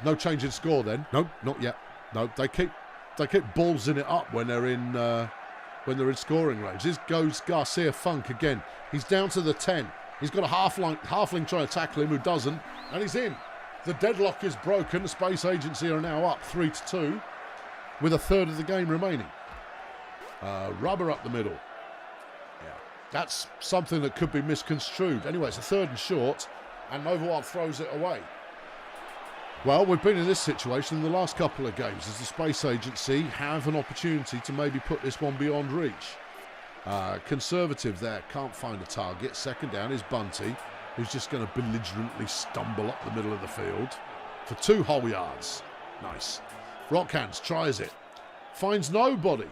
no change in score then. No, not yet. No, they keep ballsing it up when they're in scoring range. This goes Garcia Funk again. He's down to the 10. He's got a halfling trying to tackle him who doesn't, and he's in. The deadlock is broken. The Space Agency are now up 3-2 with a third of the game remaining. Rubber up the middle. Yeah, that's something that could be misconstrued. Anyway, it's a 3rd and short, and Nova Wild throws it away. Well, we've been in this situation in the last couple of games as the Space Agency have an opportunity to maybe put this one beyond reach. Conservative there, can't find a target. 2nd down is Bunty, who's just going to belligerently stumble up the middle of the field for 2 whole yards. Nice. Rockhands tries it. Finds nobody.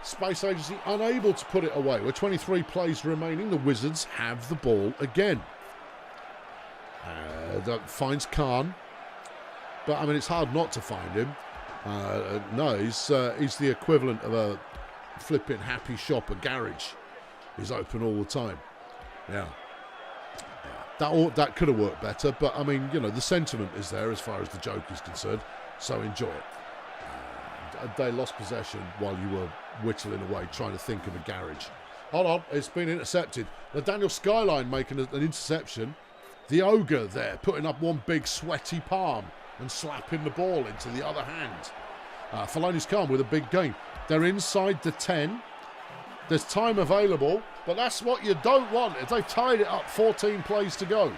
Space Agency unable to put it away. With 23 plays remaining, the Wizards have the ball again. That finds Khan. But, I mean, it's hard not to find him. No, he's the equivalent of a flipping happy shop, a garage. He's open all the time. Yeah. That could have worked better, but I mean, you know, the sentiment is there as far as the joke is concerned, so enjoy it. They lost possession while you were whittling away trying to think of a garage. Hold on, it's been intercepted. Nathaniel Skyline making an interception. The Ogre there putting up one big sweaty palm and slapping the ball into the other hand. Felonious Khan with a big gain. They're inside the 10. There's time available, but that's what you don't want. If they've tied it up, 14 plays to go.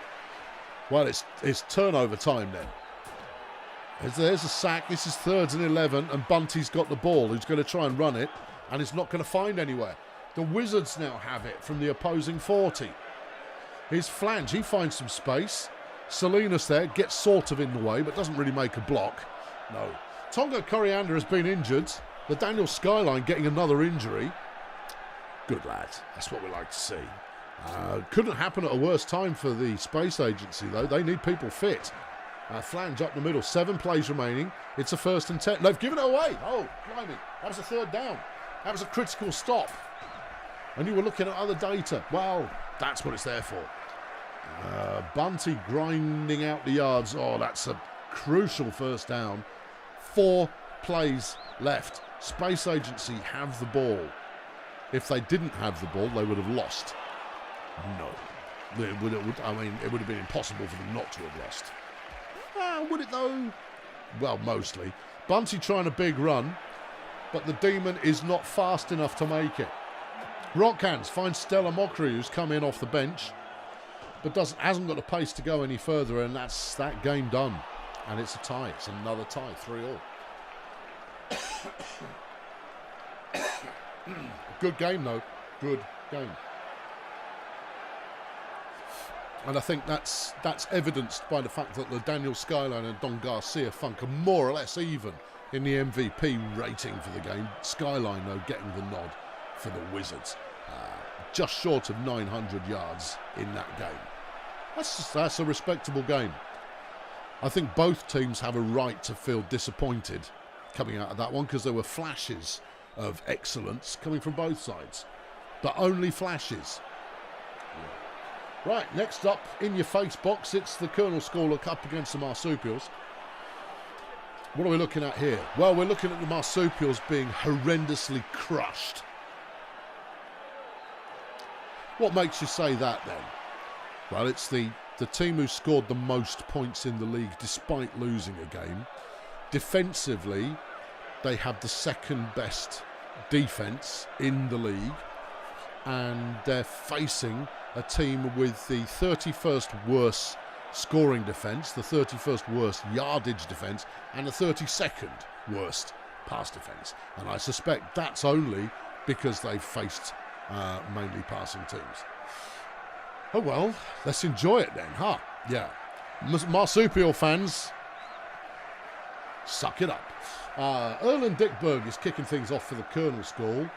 Well, it's turnover time then. There's a sack. This is 3rd and 11, and Bunty's got the ball, who's going to try and run it, and it's not going to find anywhere. The Wizards now have it from the opposing 40. Here's Flange. He finds some space. Salinas there gets sort of in the way, but doesn't really make a block. No. Tonga Coriander has been injured. The Daniel Skyline getting another injury. Good lad. That's what we like to see. Couldn't happen at a worse time for the Space Agency, though. They need people fit. Flange up the middle. 7 plays remaining. It's a 1st and 10. They've given it away. Oh, blimey. That was a 3rd down. That was a critical stop. And you were looking at other data. Well, that's what it's there for. Bunty grinding out the yards. Oh, that's a crucial 1st down. 4 plays left. Space Agency have the ball. If they didn't have the ball, they would have lost. No. It would have been impossible for them not to have lost. Would it though? Well, mostly. Bunty trying a big run, but the Demon is not fast enough to make it. Rockhands finds Stella Mockery, who's come in off the bench, but hasn't got the pace to go any further, and that's that game done. And it's a tie. It's another tie, 3-3. Good game, though. Good game. And I think that's evidenced by the fact that the Daniel Skyline and Don Garcia Funk are more or less even in the MVP rating for the game. Skyline, though, getting the nod for the Wizards. Just short of 900 yards in that game. That's a respectable game. I think both teams have a right to feel disappointed coming out of that one, because there were flashes of excellence coming from both sides, but only flashes. Right, next up in your face box, it's the Kernal School up against the Marsupials. What are we looking at here? Well, we're looking at the Marsupials being horrendously crushed. What makes you say that then? Well, it's the team who scored the most points in the league despite losing a game. Defensively, they have the 2nd best defence in the league, and they're facing a team with the 31st worst scoring defence, the 31st worst yardage defence, and the 32nd worst pass defence. And I suspect that's only because they've faced mainly passing teams. Oh well, let's enjoy it then, huh? Yeah. Marsupial fans, suck it up. Erlen Dickberg is kicking things off for the Kernal School.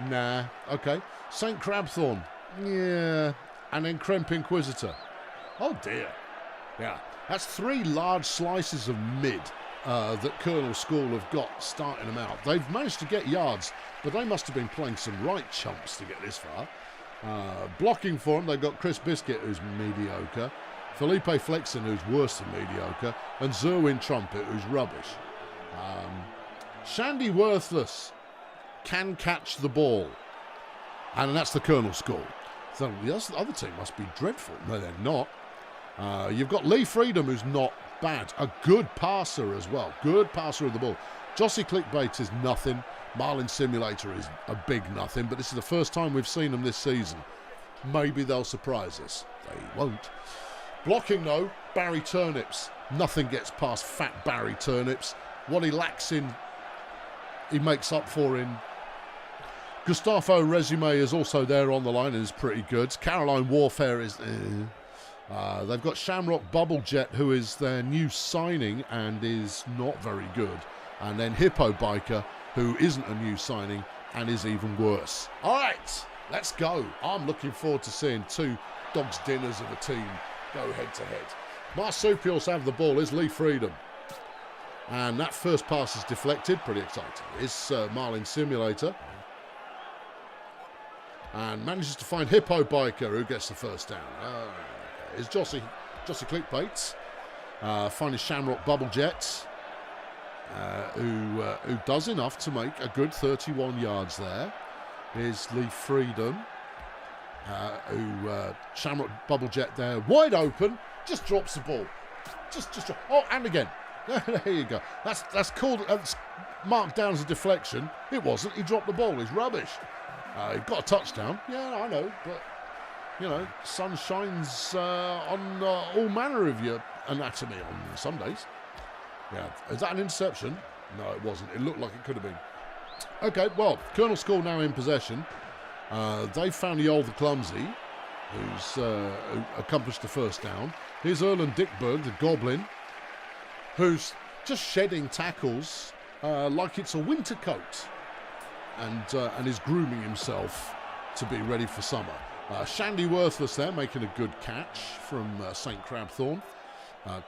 Nah, okay. St. Crabthorne, yeah. And then Kremp Inquisitor. Oh dear. Yeah, that's 3 large slices of mid that Kernal School have got starting them out. They've managed to get yards, but they must have been playing some right chumps to get this far. Blocking for them, they've got Chris Biscuit, who's mediocre, Felipe Flexen, who's worse than mediocre, and Zerwin Trumpet, who's rubbish. Shandy Worthless can catch the ball, and that's the Kernal School. So the other team must be dreadful. No, they're not. You've got Lee Freedom, who's not bad. A good passer as well. Good passer of the ball. Jossie Clickbait is nothing. Marlin Simulator is a big nothing, but this is the first time we've seen them this season. Maybe they'll surprise us. They won't. Blocking, though, Barry Turnips. Nothing gets past fat Barry Turnips. What he lacks in, he makes up for in. Gustavo Resume is also there on the line and is pretty good. Caroline Warfare is... they've got Shamrock Bubblejet, who is their new signing and is not very good. And then Hippo Biker, who isn't a new signing and is even worse. All right, let's go. I'm looking forward to seeing 2 dogs' dinners of a team go head-to-head. Marsupials have the ball. Is Lee Freedom. And that first pass is deflected. Pretty exciting. It's Marlin Simulator. And manages to find Hippo Biker, who gets the first down. It's Jossie Clickbaits. Finding Shamrock Bubblejet, who does enough to make a good 31 yards there. Is Lee Freedom, Shamrock Bubblejet there, wide open, just drops the ball. Just oh, and again. There you go. That's called, marked down as a deflection. It wasn't. He dropped the ball. He's rubbish. He got a touchdown. Yeah, I know, but you know, sun shines on all manner of your anatomy on some days. Yeah, is that an interception? No, it wasn't. It looked like it could have been. Okay, well, Kernal School now in possession. They've found the old the clumsy, who accomplished the first down. Here's Erlen Dickberg, the Goblin, who's just shedding tackles like it's a winter coat and is grooming himself to be ready for summer. Shandy Worthless there making a good catch from St. Crabthorne.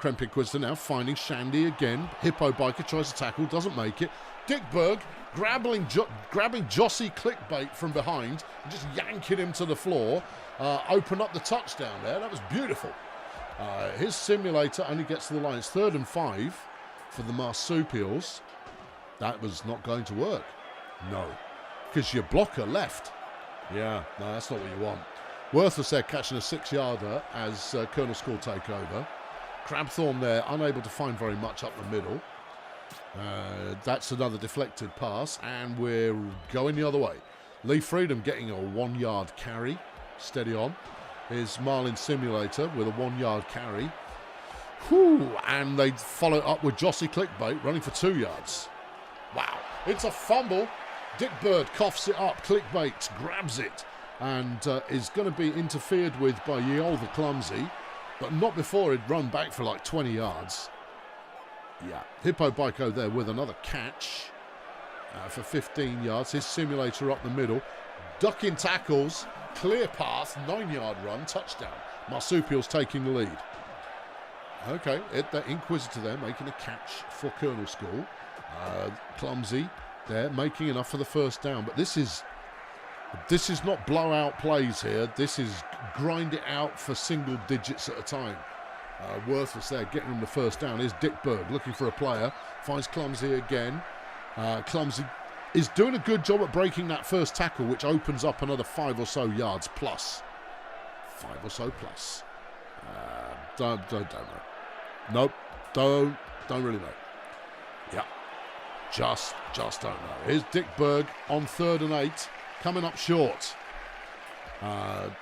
Krempinquisitor now finding Shandy again. Hippo Biker tries to tackle, doesn't make it. Dick Berg grabbing Jossie Clickbait from behind and just yanking him to the floor. Open up the touchdown there. That was beautiful. His simulator only gets to the line. It's 3rd and 5 for the Marsupials. That was not going to work. No. Because your blocker left. Yeah, no, that's not what you want. Worthless there catching a 6-yarder as Kernal School take over. Crabthorne there, unable to find very much up the middle. That's another deflected pass, and we're going the other way. Lee Freedom getting a 1-yard carry. Steady on. Here's Marlin Simulator with a 1-yard carry. Whew, and they follow up with Jossie Clickbait running for 2 yards. Wow, it's a fumble. Dick Bird coughs it up. Clickbait grabs it and is going to be interfered with by Yeol the Clumsy, but not before he'd run back for like 20 yards. Yeah, Hippo Bico there with another catch for 15 yards. His simulator up the middle. Ducking tackles, clear path, 9-yard run, touchdown. Marsupials taking the lead. Okay, the Inquisitor there making a catch for Kernal School. Clumsy there making enough for the first down, but this is not blowout plays here. This is grind it out for single digits at a time. Worthless there getting him the first down. Here's Dick Berg looking for a player, finds Clumsy again. Clumsy is doing a good job at breaking that first tackle, which opens up another 5 or so yards plus. 5 or so plus. Don't know. Nope, don't really know. Yeah, just don't know. Here's Dick Berg on 3rd and 8, coming up short.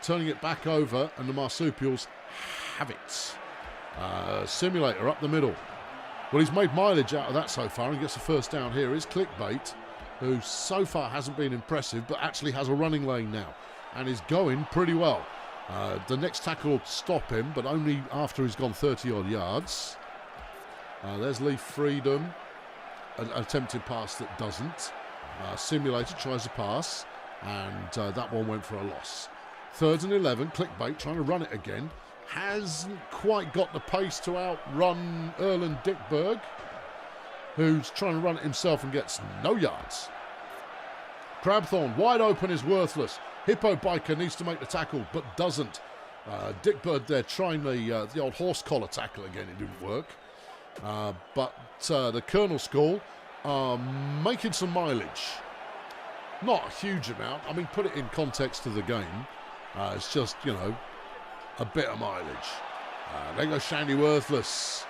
Turning it back over, and the Marsupials have it. Simulator up the middle. Well, he's made mileage out of that so far and gets the first down here. Is Clickbait, who so far hasn't been impressive, but actually has a running lane now and is going pretty well. The next tackle will stop him, but only after he's gone 30-odd yards. There's Lee Freedom, an attempted pass that doesn't. Simulator tries a pass, and that one went for a loss. 3rd and 11, Clickbait trying to run it again. Hasn't quite got the pace to outrun Erland Dickberg, who's trying to run it himself and gets no yards. Crabthorne wide open is Worthless. Hippo Biker needs to make the tackle, but doesn't. Dick Bird there trying the old horse collar tackle again. It didn't work. But the Kernal School are making some mileage. Not a huge amount. I mean, put it in context of the game. It's just, you know, a bit of mileage. There goes Shandy Worthless.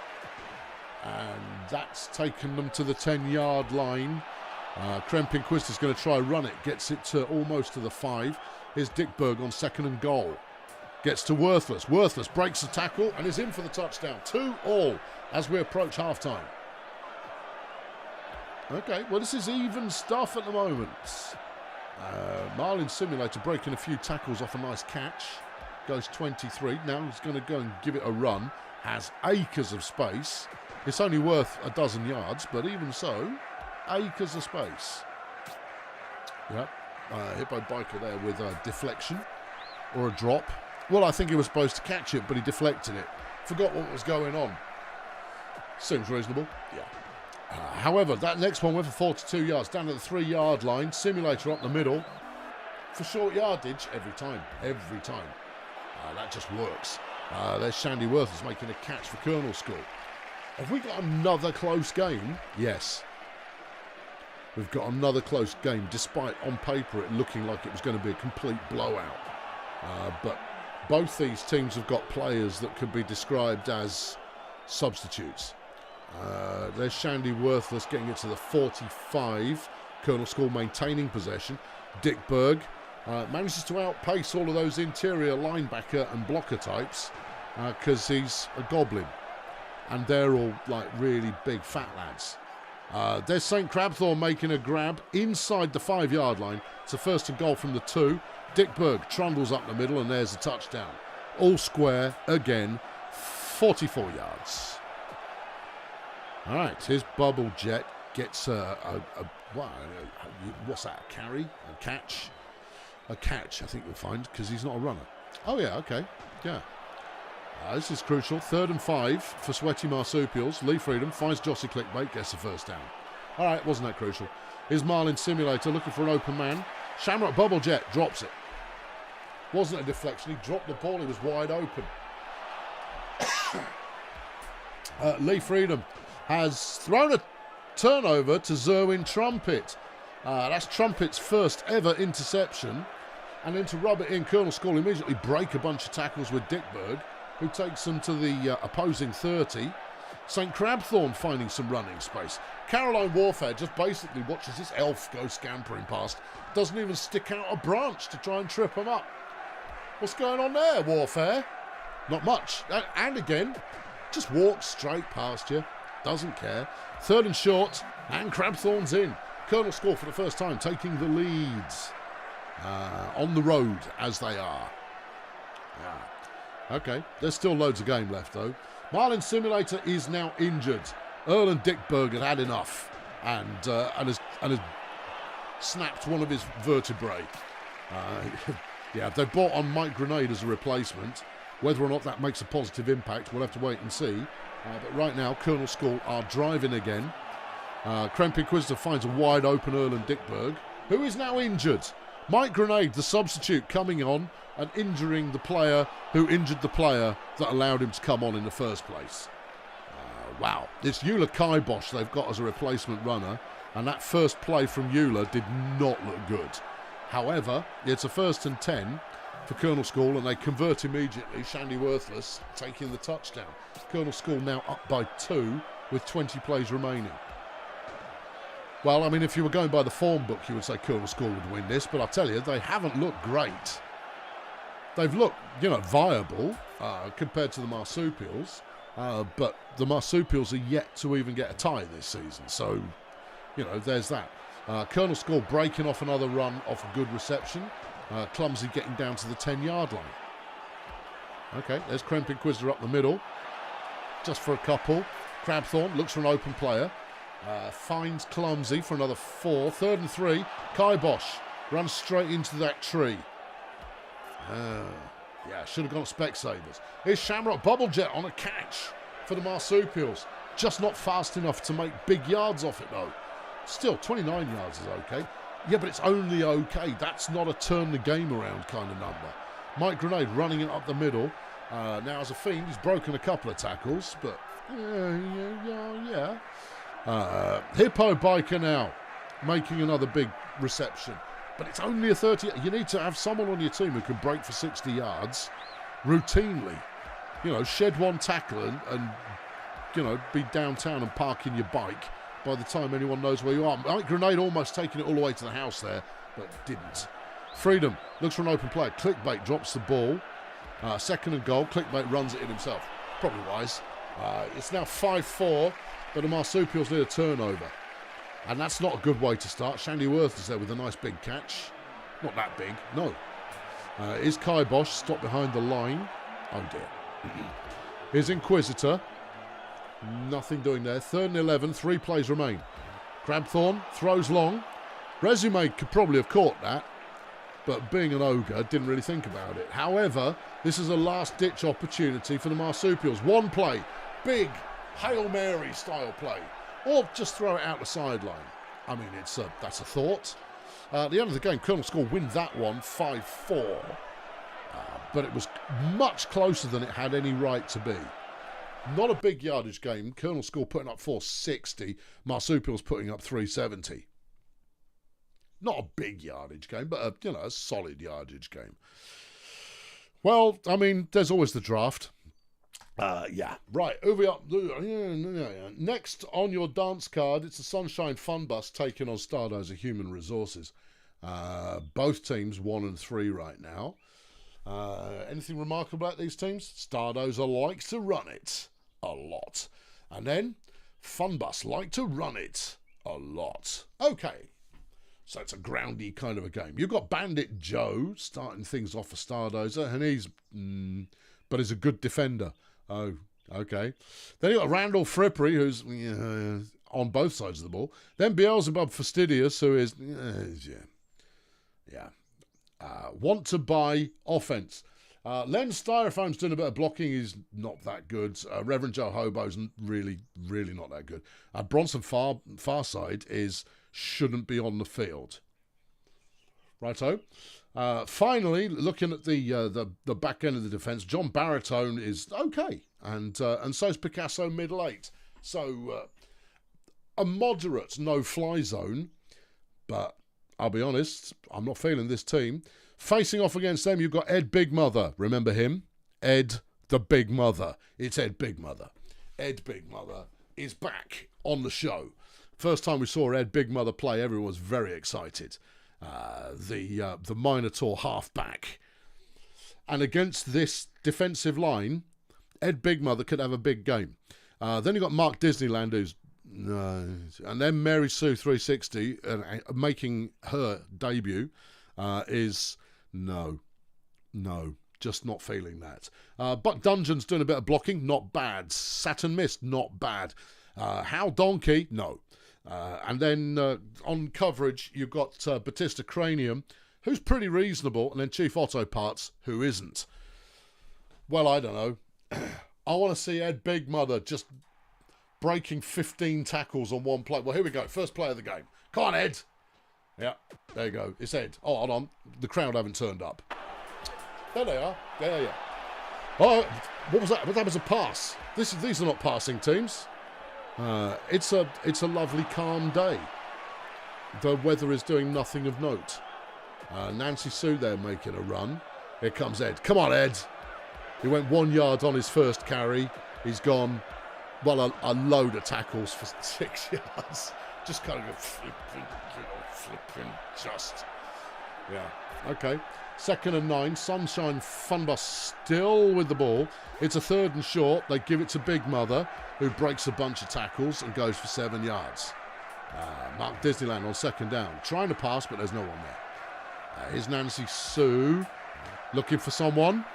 And that's taken them to the 10-yard line. Krempinquist is going to try run it. Gets it to almost to the 5. Here's Dickberg on 2nd and goal. Gets to Worthless. Worthless breaks the tackle and is in for the touchdown. 2-all as we approach halftime. Okay, well, this is even stuff at the moment. Marlin Simulator breaking a few tackles off a nice catch. Goes 23. Now he's going to go and give it a run. Has acres of space. It's only worth a dozen yards, but even so, acres of space. Yep. Hippo Biker there with a deflection or a drop. Well, I think he was supposed to catch it, but he deflected it. Forgot what was going on. Seems reasonable. Yeah. However, that next one went for 42 yards down to the 3-yard line. Simulator up the middle for short yardage every time. Every time. That just works. There's Shandy Worthless making a catch for Kernal School. Have we got another close game? Yes. We've got another close game, despite on paper it looking like it was going to be a complete blowout. But both these teams have got players that could be described as substitutes. There's Shandy Worthless getting it to the 45. Kernal School maintaining possession. Dick Berg manages to outpace all of those interior linebacker and blocker types because he's a goblin. And they're all like really big fat lads. There's St. Crabthorne making a grab inside the 5-yard line. It's a 1st and goal from the 2. Dick Berg trundles up the middle and there's a touchdown. All square again, 44 yards. All right, here's Bubble Jet gets what's that? A carry? A catch? A catch, I think you'll find, because he's not a runner. Oh, yeah, okay. Yeah. This is crucial. 3rd and 5 for Sweaty Marsupials. Lee Freedom finds Jossie Clickbait, gets the first down. All right, wasn't that crucial. Here's Marlin Simulator looking for an open man. Shamrock Bubble Jet drops it. Wasn't a deflection. He dropped the ball. He was wide open. Lee Freedom has thrown a turnover to Zerwin Trumpet. That's Trumpet's first ever interception. And then to rub it in, Kernal School immediately break a bunch of tackles with Dickberg, who takes them to the opposing 30. St. Crabthorne finding some running space. Caroline Warfare just basically watches this elf go scampering past. Doesn't even stick out a branch to try and trip him up. What's going on there, Warfare? Not much. And again, just walks straight past you. Doesn't care. 3rd and short, and Crabthorne's in. Kernal School for the first time taking the leads on the road as they are. Okay, there's still loads of game left though. Marlin Simulator is now injured. Earl and Dickberg had enough and has snapped one of his vertebrae. Yeah, they brought on Mike Grenade as a replacement. Whether or not that makes a positive impact, we'll have to wait and see. But right now, Kernal School are driving again. Kremp Inquisitor finds a wide open Erlen Dickberg, who is now injured. Mike Grenade, the substitute, coming on and injuring the player who injured the player that allowed him to come on in the first place. Wow. It's Eula Kibosh they've got as a replacement runner, and that first play from Eula did not look good. However, it's a 1st and 10 for Kernal School, and they convert immediately. Shandy Worthless taking the touchdown. Kernal School now up by 2 with 20 plays remaining. Well, I mean, if you were going by the form book, you would say Kernal School would win this, but I'll tell you, they haven't looked great. They've looked, viable compared to the Marsupials, but the Marsupials are yet to even get a tie this season. So, there's that. Kernal School breaking off another run off a good reception. Clumsy getting down to the 10-yard line. Okay, there's Kremp Inquisitor up the middle. Just for a couple. Crabthorne looks for an open player. Finds Clumsy for another 4. 3rd and 3. Kibosh runs straight into that tree. Yeah, should have gone Specsavers. Here's Shamrock Bubble Jet on a catch for the Marsupials. Just not fast enough to make big yards off it, though. Still, 29 yards is okay. Yeah, but it's only okay. That's not a turn the game around kind of number. Mike Grenade running it up the middle. Now, as a fiend, he's broken a couple of tackles, but yeah. Hippo Biker now making another big reception. But it's only a 30. You need to have someone on your team who can break for 60 yards routinely. Shed one tackle and be downtown and parking your bike by the time anyone knows where you are. Mike Grenade almost taking it all the way to the house there, but didn't. Freedom looks for an open player. Clickbait drops the ball. 2nd and goal. Clickbait runs it in himself. Probably wise. It's now 5-4, but the Marsupials need a turnover. And that's not a good way to start. Shandy Worth is there with a nice big catch. Not that big, no. Is Kibosh stopped behind the line? Oh dear. Here's Inquisitor. Nothing doing there. 3rd and 11, 3 plays remain. Crabthorne throws long. Resume could probably have caught that, but being an ogre, didn't really think about it. However, this is a last-ditch opportunity for the Marsupials. One play, big Hail Mary style play, or just throw it out the sideline. I mean, that's a thought. At the end of the game, Kernal School win that one 5-4, but it was much closer than it had any right to be. Not a big yardage game. Kernal School putting up 460, Marsupials putting up 370. Not a big yardage game, but a solid yardage game. Well, I mean, there's always the draft. Yeah. Right, over up. Next on your dance card, it's the Sunshine Funbus taking on Stardozer Human Resources. Both teams 1 and 3 right now. Anything remarkable about these teams? Stardozer likes to run it a lot. And then Funbus like to run it a lot. Okay. So it's a groundy kind of a game. You've got Bandit Joe starting things off for Stardozer, and but he's a good defender. Oh, okay. Then you've got Randall Frippery, who's on both sides of the ball. Then Beelzebub Fastidious, who is, want to buy offense. Len Styrofoam's doing a bit of blocking. He's not that good. Reverend Joe Hobo's really, really not that good. Bronson Farside shouldn't be on the field. Righto. Finally, looking at the back end of the defence, John Baritone is okay, and so is Picasso middle 8. So a moderate no-fly zone, but I'll be honest, I'm not feeling this team. Facing off against them, you've got Ed Big Mother. Remember him? Ed the Big Mother. It's Ed Big Mother. Ed Big Mother is back on the show. First time we saw Ed Big Mother play, everyone was very excited. The Minotaur halfback. And against this defensive line, Ed Big Mother could have a big game. Then you've got Mark Disneyland, who's and then Mary Sue 360 making her debut is no, just not feeling that. Buck Dungeon's doing a bit of blocking, not bad. Saturn Mist, not bad. How Donkey, no. And then on coverage, you've got Batista Cranium, who's pretty reasonable, and then Chief Otto Parts, who isn't. Well, I don't know. I want to see Ed Big Mother just breaking 15 tackles on one play. Well, here we go. First play of the game. Come on, Ed. Yeah, there you go. It's Ed. Oh, hold on. The crowd haven't turned up. There they are. There you are. Oh, what was that? That was a pass. These are not passing teams. It's a lovely calm day. The weather is doing nothing of note. Nancy Sue there making a run. Here comes Ed. Come on, Ed. He went 1 yard on his first carry. He's gone, well, a load of tackles for 6 yards. Just kind of flipping, just. Yeah, okay. 2nd and 9. Sunshine Funbus still with the ball. It's a 3rd and short. They give it to Big Mother, who breaks a bunch of tackles and goes for 7 yards. Mark Disneyland on 2nd down. Trying to pass, but there's no one there. Here's Nancy Sue looking for someone.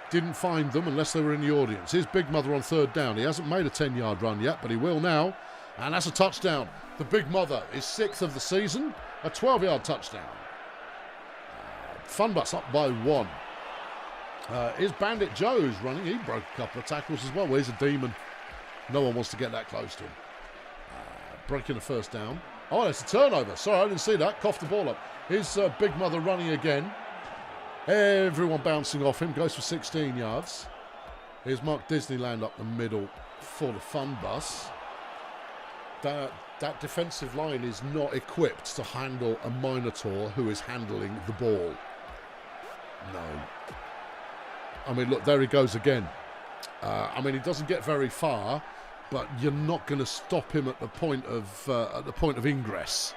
Didn't find them unless they were in the audience. Here's Big Mother on 3rd down. He hasn't made a 10-yard run yet, but he will now. And that's a touchdown. The Big Mother is 6th of the season. A 12-yard touchdown. Funbus up by 1. Here's Bandit Joe who's running. He broke a couple of tackles as well. Well, he's a demon. No one wants to get that close to him. Breaking the 1st down. Oh, it's a turnover. Sorry, I didn't see that. Coughed the ball up. Here's Big Mother running again. Everyone bouncing off him. Goes for 16 yards. Here's Mark Disneyland up the middle for the Funbus. That defensive line is not equipped to handle a Minotaur who is handling the ball. No. I mean, look, there he goes again. I mean, he doesn't get very far, but you're not going to stop him at the point of ingress.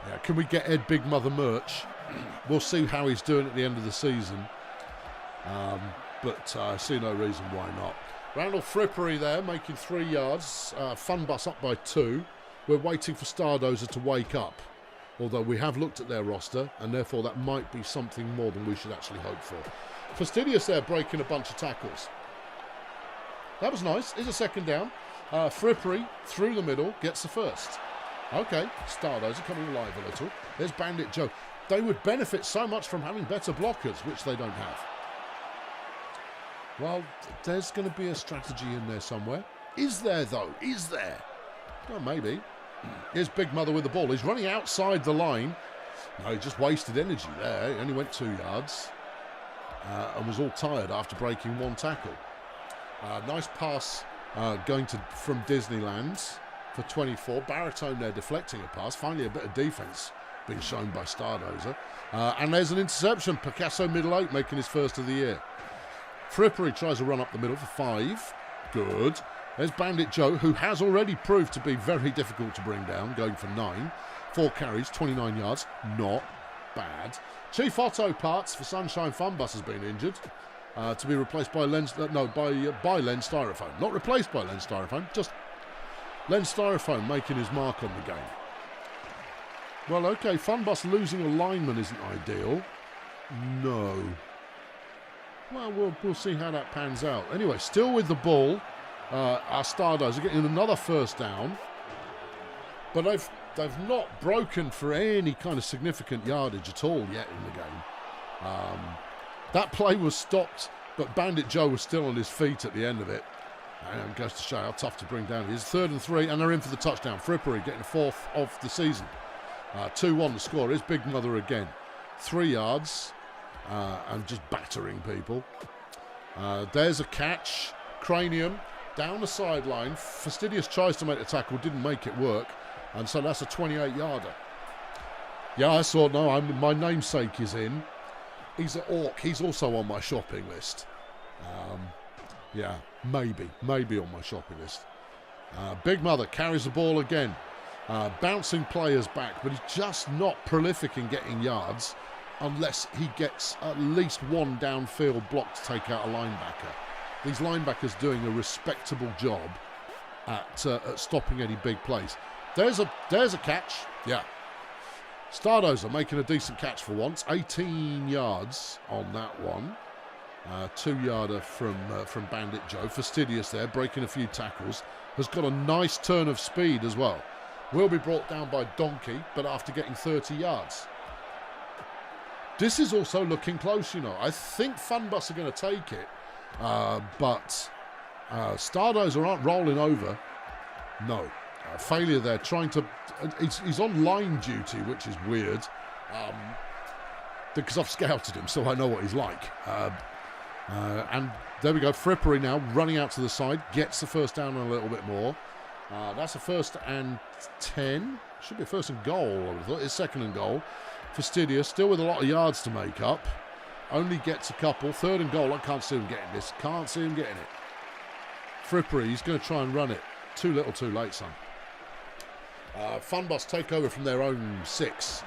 Yeah, can we get Ed Big Mother merch? We'll see how he's doing at the end of the season. But I see no reason why not. Randall Frippery there, making 3 yards. Funbus up by 2. We're waiting for Stardozer to wake up. Although we have looked at their roster, and therefore that might be something more than we should actually hope for. Fastidious there, breaking a bunch of tackles. That was nice. Is a 2nd down. Frippery through the middle, gets the 1st. Okay, Stardozer coming alive a little. There's Bandit Joe. They would benefit so much from having better blockers, which they don't have. Well, there's going to be a strategy in there somewhere. Is there, though? Is there? Well, maybe. Here's Big Mother with the ball. He's running outside the line. No, he just wasted energy there. He only went 2 yards and was all tired after breaking 1 tackle. Nice pass going from Disneyland for 24. Baritone there deflecting a pass. Finally, a bit of defense being shown by Stardozer. And there's an interception. Picasso middle 8 making his 1st of the year. Frippery tries to run up the middle for 5. Good. There's Bandit Joe, who has already proved to be very difficult to bring down, going for 9. 4 carries, 29 yards. Not bad. Chief Otto Parts for Sunshine Funbus has been injured. To be replaced by Len Styrofoam. Not replaced by Len Styrofoam, just Len Styrofoam making his mark on the game. Well, okay, Funbus losing a lineman isn't ideal. No. Well, we'll see how that pans out. Anyway, still with the ball our Stardozer getting another first down. But they've not broken for any kind of significant yardage at all yet in the game. That play was stopped, but Bandit Joe was still on his feet at the end of it. And it goes to show how tough to bring down. It's 3rd and 3, and they're in for the touchdown. Frippery getting 4th of the season. 2-1 the score. Here's Big Mother again. 3 yards, and just battering people. There's a catch. Cranium down the sideline. Fastidious tries to make the tackle, didn't make it work. And so that's a 28-yarder. Yeah, I saw, no, my namesake is in. He's an orc. He's also on my shopping list. Yeah, maybe on my shopping list. Big Mother carries the ball again. Bouncing players back, but he's just not prolific in getting yards unless he gets at least one downfield block to take out a linebacker. These linebackers doing a respectable job at stopping any big plays. There's a catch. Yeah. Stardozer making a decent catch for once. 18 yards on that one. 2-yarder from Bandit Joe. Fastidious there, breaking a few tackles. Has got a nice turn of speed as well. Will be brought down by Donkey, but after getting 30 yards. This is also looking close, you know. I think Funbus are going to take it. But Stardozer aren't rolling over. No. Failure there, trying to... He's on line duty, which is weird. Because I've scouted him, so I know what he's like. And there we go. Frippery now running out to the side. Gets the first down a little bit more. That's a 1st and 10. Should be a 1st and goal, I would have thought. It's 2nd and goal. Fastidious, still with a lot of yards to make up. Only gets a couple. 3rd and goal. I can't see him getting this. Can't see him getting it. Frippery, he's going to try and run it. Too little, too late, son. Funbus take over from their own 6.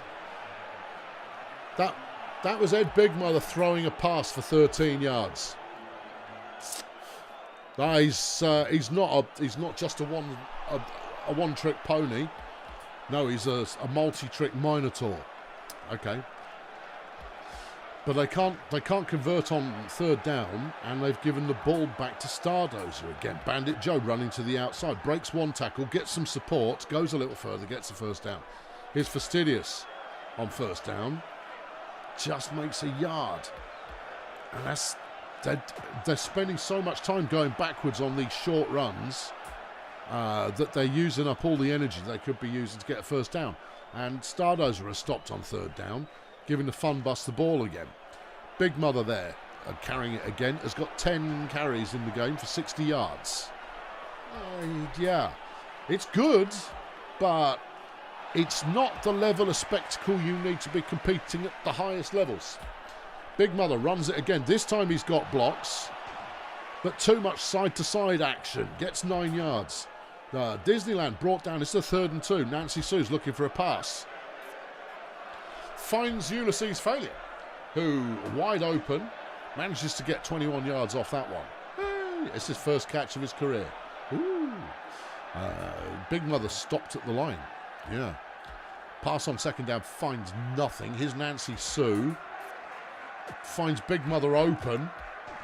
That was Ed Big Mother throwing a pass for 13 yards. He's not just a one-trick pony. No, he's a multi-trick Minotaur. Okay. But they can't convert on 3rd down, and they've given the ball back to Stardozer again. Bandit Joe running to the outside, breaks one tackle, gets some support, goes a little further, gets the first down. Here's Fastidious on 1st down, just makes a yard. And they're spending so much time going backwards on these short runs that they're using up all the energy they could be using to get a first down. And Stardozer has stopped on 3rd down, giving the Funbus the ball again. Big Mother there, carrying it again, has got 10 carries in the game for 60 yards. Yeah, it's good, but it's not the level of spectacle you need to be competing at the highest levels. Big Mother runs it again. This time he's got blocks, but too much side-to-side action. Gets 9 yards. Disneyland brought down. It's the 3rd and 2. Nancy Sue's looking for a pass. Finds Ulysses Failure, who, wide open, manages to get 21 yards off that one. Hey, it's his first catch of his career. Ooh. Big Mother stopped at the line. Yeah. Pass on 2nd down, finds nothing. Here's Nancy Sue. Finds Big Mother open,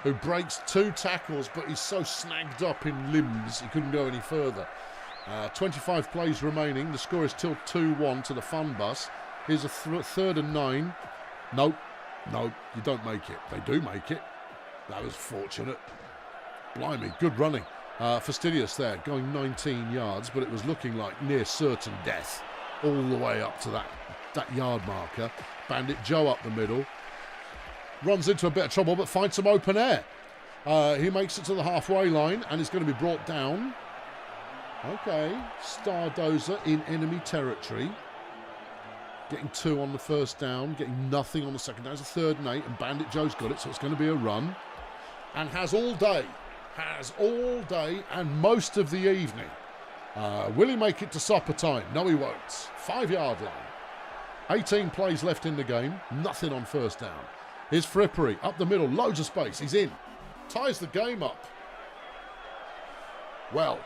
who breaks 2 tackles, but he's so snagged up in limbs he couldn't go any further. 25 plays remaining. The score is still 2-1 to the Funbus. Here's a 3rd and 9. Nope, you don't make it. They do make it. That was fortunate. Blimey, good running. Fastidious there, going 19 yards, but it was looking like near certain death all the way up to that yard marker. Bandit Joe up the middle. Runs into a bit of trouble, but finds some open air. He makes it to the halfway line, and is going to be brought down. Okay, Stardozer in enemy territory. Getting 2 on the 1st down, getting nothing on the 2nd down. It's a 3rd and 8, and Bandit Joe's got it, so it's going to be a run. And has all day and most of the evening. Will he make it to supper time? No, he won't. 5-yard line. 18 plays left in the game, nothing on 1st down. Here's Frippery, up the middle, loads of space, he's in. Ties the game up. Well,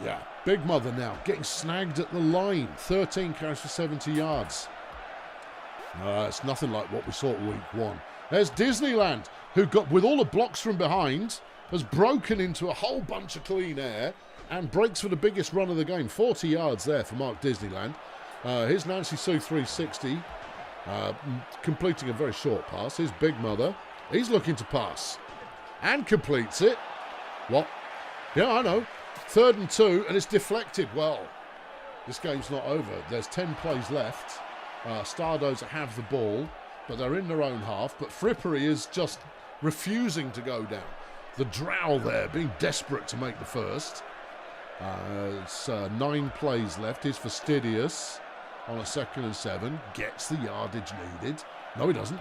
yeah, Big Mother now, getting snagged at the line. 13 carries for 70 yards. It's nothing like what we saw week 1. There's Disneyland, who got, with all the blocks from behind, has broken into a whole bunch of clean air and breaks for the biggest run of the game. 40 yards there for Mark Disneyland. Here's Nancy Sue 360, completing a very short pass. Here's Big Mother. He's looking to pass and completes it. What? Yeah, I know. 3rd and 2, and it's deflected. Well, this game's not over. There's 10 plays left. Stardozer have the ball, but they're in their own half. But Frippery is just refusing to go down. The Drow there being desperate to make the first. It's 9 plays left. Here's Fastidious on a 2nd and 7. Gets the yardage needed. No, he doesn't.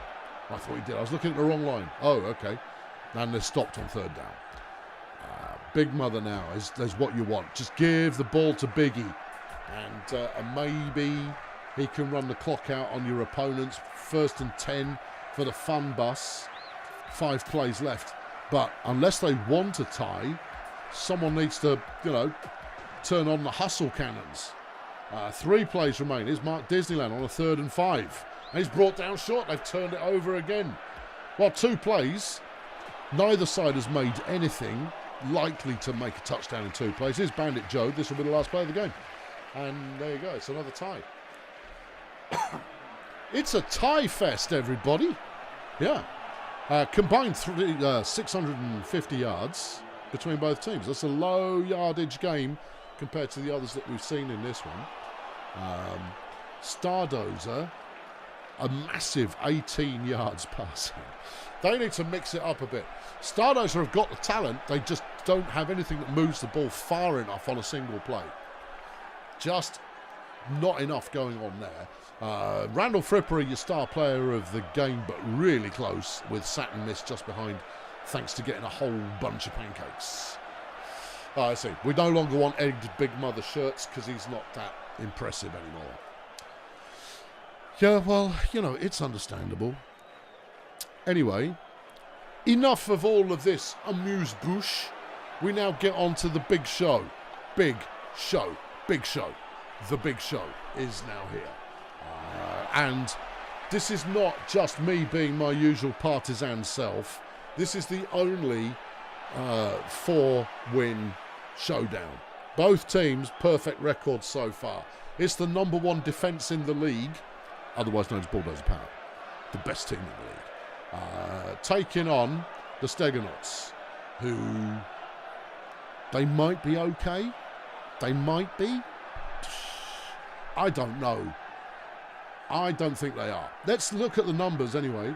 I thought he did. I was looking at the wrong line. Oh, okay. And they're stopped on 3rd down. Big Mother now is what you want. Just give the ball to Biggie. And maybe he can run the clock out on your opponents. 1st and 10 for the Funbus. 5 plays left. But unless they want a tie, someone needs to, turn on the hustle cannons. 3 plays remain. Here's Mark Disneyland on a 3rd and 5. And he's brought down short. They've turned it over again. Well, 2 plays. Neither side has made anything likely to make a touchdown in 2 plays. Here's Bandit Joe. This will be the last play of the game. And there you go. It's another tie. It's a tie fest, everybody. Yeah. Combined 650 yards between both teams. That's a low yardage game compared to the others that we've seen in this one. Stardozer, a massive 18 yards passing. They need to mix it up a bit. Stardozer have got the talent. They just don't have anything that moves the ball far enough on a single play. Just not enough going on there. Randall Frippery, your star player of the game, but really close with Saturn Miss just behind, thanks to getting a whole bunch of pancakes. Oh, I see. We no longer want egged Big Mother shirts because he's not that impressive anymore. Yeah, well, it's understandable. Anyway, enough of all of this amuse-bouche. We now get on to the big show. Big show. Big show. The big show is now here. And this is not just me being my usual partisan self. This is the only 4-win showdown. Both teams, perfect records so far. It's the #1 defence in the league, otherwise known as Bulldozer Power. The best team in the league. Taking on the Steggonauts, who they might be okay. They might be. I don't know. I don't think they are. Let's look at the numbers anyway.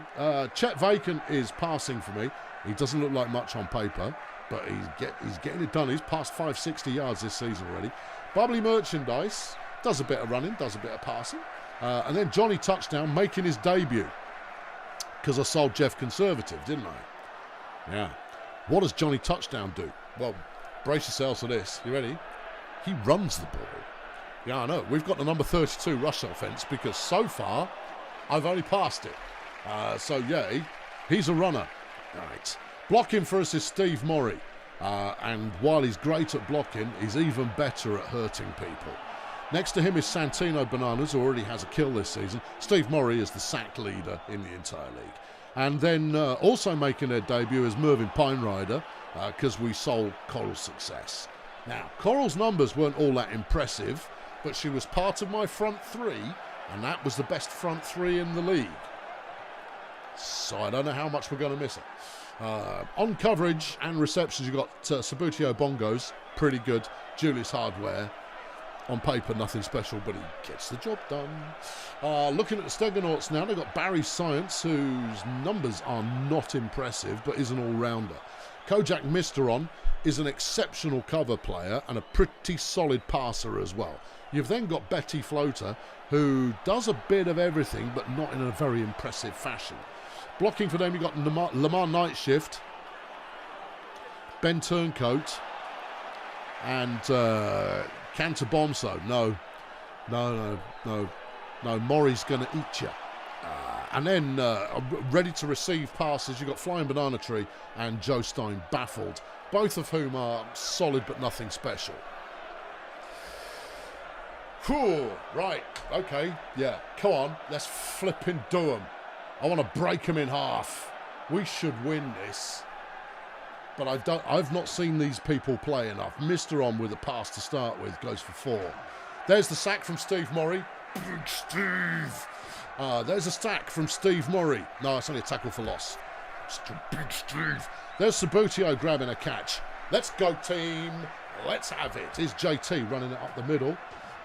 Chet Vacant is passing for me. He doesn't look like much on paper, but he's getting it done. He's passed 560 yards this season already. Bubbly Merchandise does a bit of running, does a bit of passing. And then Johnny Touchdown making his debut. Because I sold Jeff Conservative, didn't I? Yeah. What does Johnny Touchdown do? Well, brace yourselves for this. You ready? He runs the ball. Yeah, I know. We've got the number 32 rush offence because so far I've only passed it. So, yeah, he's a runner. Right. Blocking for us is Steve Morrie. And while he's great at blocking, he's even better at hurting people. Next to him is Santino Bananas, who already has a kill this season. Steve Morrie is the sack leader in the entire league. And then also making their debut is Mervyn Pinerider, because we sold Coral's success. Now, Coral's numbers weren't all that impressive, but she was part of my front 3, and that was the best front 3 in the league. So I don't know how much we're going to miss her. On coverage and receptions, you've got Sabutio Bongos, pretty good. Julius Hardware, on paper, nothing special, but he gets the job done. Looking at the Steggonauts now, they've got Barry Science, whose numbers are not impressive, but is an all-rounder. Kojak Misteron is an exceptional cover player and a pretty solid passer as well. You've then got Betty Floater, who does a bit of everything, but not in a very impressive fashion. Blocking for them, you've got Lamar Nightshift, Ben Turncoat, and Cantor Bombso. No. Morrie's going to eat you. And then ready to receive passes, you've got Flying Banana Tree and Joe Stein Baffled, both of whom are solid but nothing special. Whew, right, okay, yeah, come on, let's flipping do them. I want to break them in half. We should win this. but I've not seen these people play enough. Mr. On with a pass to start with, goes for 4. There's the sack from Steve Murray. Big Steve. There's a sack from Steve Murray. No, it's only a tackle for loss. Big Steve. There's Sabutio grabbing a catch. Let's go, team. Let's have it. Here's JT running it up the middle.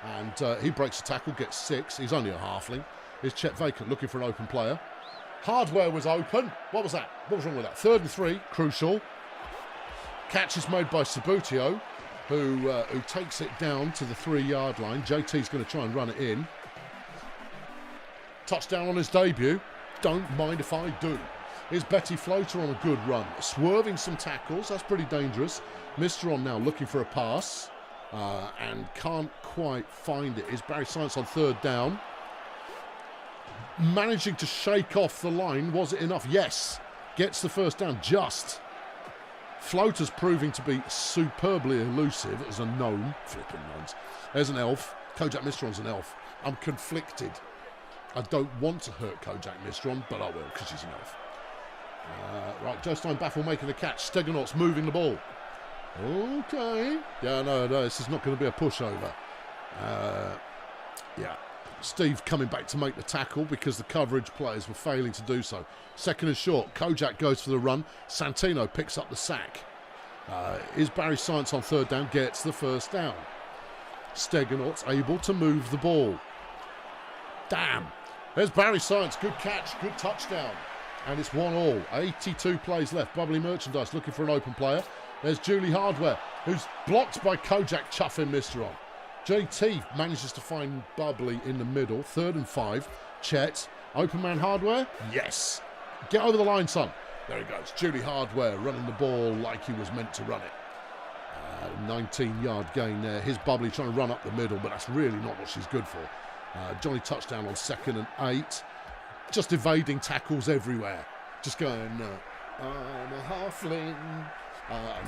And he breaks the tackle, gets 6. He's only a halfling. Here's Chet Vacant looking for an open player. Hardware was open. What was that? What was wrong with that? 3rd and 3. Crucial. Catch is made by Sabutio, who takes it down to the 3-yard line. JT's going to try and run it in. Touchdown on his debut. Don't mind if I do. Here's Betty Floater on a good run. Swerving some tackles. That's pretty dangerous. Mr. On now looking for a pass. And can't quite find it. Here's Barry Science on 3rd down. Managing to shake off the line. Was it enough? Yes. Gets the 1st down just. Floater's proving to be superbly elusive as a gnome. Flipping gnomes. There's an elf. Kojak Mistron's an elf. I'm conflicted. I don't want to hurt Kojak Mistron, but I will because she's an elf. Right, Joe Steinbaffle making a catch. Steggonauts moving the ball. Okay. Yeah, no, this is not going to be a pushover. Yeah. Steve coming back to make the tackle because the coverage players were failing to do so. 2nd and short. Kojak goes for the run. Santino picks up the sack. Is Barry Science on 3rd down? Gets the 1st down. Steggonauts able to move the ball. Damn. There's Barry Science. Good catch. Good touchdown. And it's 1-1. 82 plays left. Bubbly Merchandise looking for an open player. There's Julie Hardware, who's blocked by Kojak chuffing Mr. On. JT manages to find Bubbly in the middle. 3rd and 5. Chet. Open man Hardware. Yes. Get over the line, son. There he goes. Julie Hardware running the ball like he was meant to run it. 19-yard gain there. Here's Bubbly trying to run up the middle, but that's really not what she's good for. Johnny touchdown on 2nd and 8. Just evading tackles everywhere. Just going, I'm a halfling.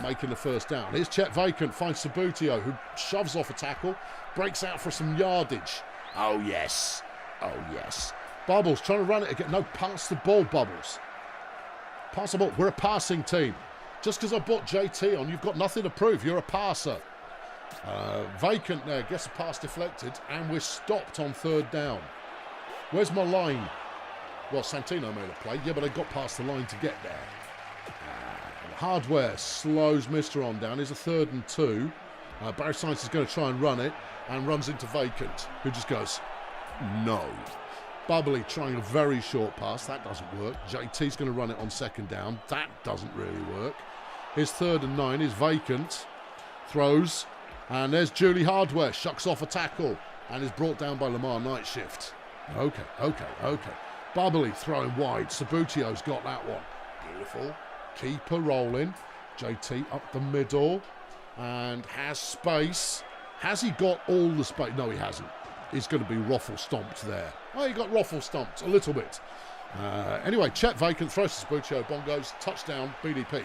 Making the 1st down. Here's Chet Vacant, finds Sabutio, who shoves off a tackle, breaks out for some yardage. Oh, yes. Oh, yes. Bubbles trying to run it again. No, pass the ball, Bubbles. Pass the ball. We're a passing team. Just because I brought JT on, you've got nothing to prove. You're a passer. Vacant there gets a pass deflected, and we're stopped on 3rd down. Where's my line? Well, Santino made a play. Yeah, but I got past the line to get there. Hardware slows Mr. On down. Here's a 3rd and 2. Barry Science is going to try and run it, and runs into Vacant, who just goes, no. Bubbly trying a very short pass. That doesn't work. JT's going to run it on 2nd down. That doesn't really work. Here's 3rd and 9. Here's Vacant. Throws. And there's Julie Hardware. Shucks off a tackle and is brought down by Lamar Nightshift. Okay. Bubbly throwing wide. Sabutio's got that one. Beautiful. Keeper rolling. JT up the middle and has space. Has he got all the space? No, he hasn't. He's going to be ruffle stomped there. Oh, he got ruffle stomped a little bit. Anyway, Chet Vacant throws to Sabutio. Bongos. Touchdown, BDP.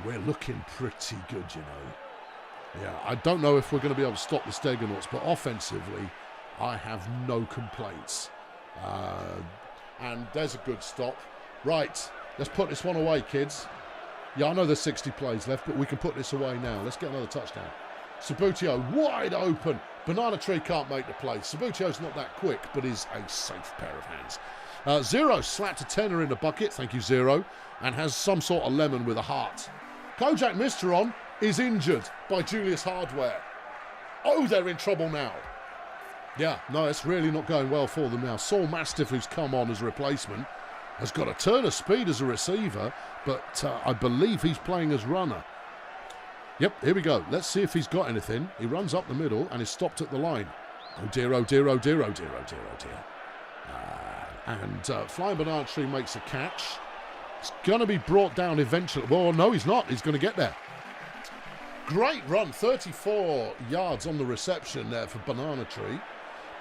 We're looking pretty good, you know. Yeah, I don't know if we're going to be able to stop the Steggonauts, but offensively, I have no complaints. And there's a good stop. Right. Let's put this one away, kids. Yeah, I know there's 60 plays left, but we can put this away now. Let's get another touchdown. Sabutio wide open. Banana Tree can't make the play. Sabutio's not that quick, but is a safe pair of hands. Zero slapped a tenner in the bucket. Thank you, Zero. And has some sort of lemon with a heart. Kojak Mr. On is injured by Julius Hardware. Oh, they're in trouble now. Yeah, no, it's really not going well for them now. Saul Mastiff, who's come on as a replacement, has got a turn of speed as a receiver, but I believe he's playing as runner. Yep, here we go. Let's see if he's got anything. He runs up the middle and is stopped at the line. Oh dear, oh dear, oh dear, oh dear, oh dear, oh dear. And Flying Banana Tree makes a catch. It's going to be brought down eventually. Well, no, he's not. He's going to get there. Great run. 34 yards on the reception there for Banana Tree.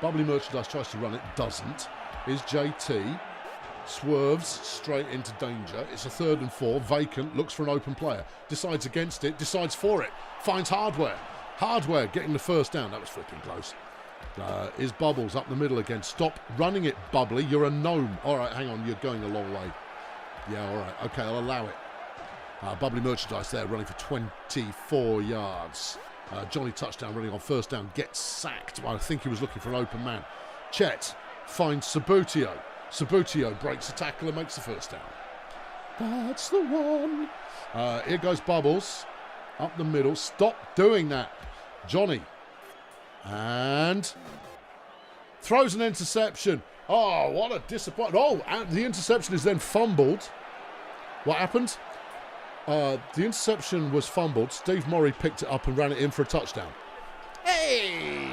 Bubbly Merchandise tries to run it. Doesn't. Here's JT. Swerves straight into danger. It's a 3rd and 4. Vacant. Looks for an open player. Decides against it. Decides for it. Finds Hardware. Hardware getting the 1st down. That was flipping close. Is Bubbles up the middle again. Stop running it, Bubbly. You're a gnome. All right, hang on. You're going a long way. Yeah, all right. Okay, I'll allow it. Bubbly Merchandise there running for 24 yards. Johnny Touchdown running on first down, gets sacked. I think he was looking for an open man. Chet finds Sabutio. Sabutio breaks the tackle and makes the first down. That's the one. Here goes Bubbles. Up the middle. Stop doing that, Johnny. And throws an interception. Oh, what a disappointment. Oh, and the interception is then fumbled. What happened? The interception was fumbled. Steve Murray picked it up and ran it in for a touchdown. Hey!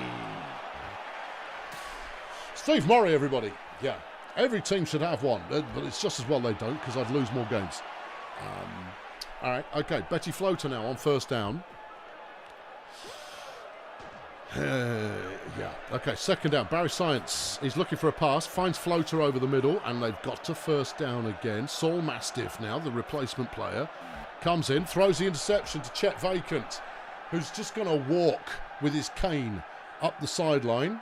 Steve Murray, everybody. Yeah, every team should have one, but it's just as well they don't, because I'd lose more games. All right, okay. Betty Floater now on first down. Yeah, okay, second down. Barry Science is looking for a pass, finds Floater over the middle, and they've got to first down again. Saul Mastiff now, the replacement player, comes in, throws the interception to Chet Vacant, who's just going to walk with his cane up the sideline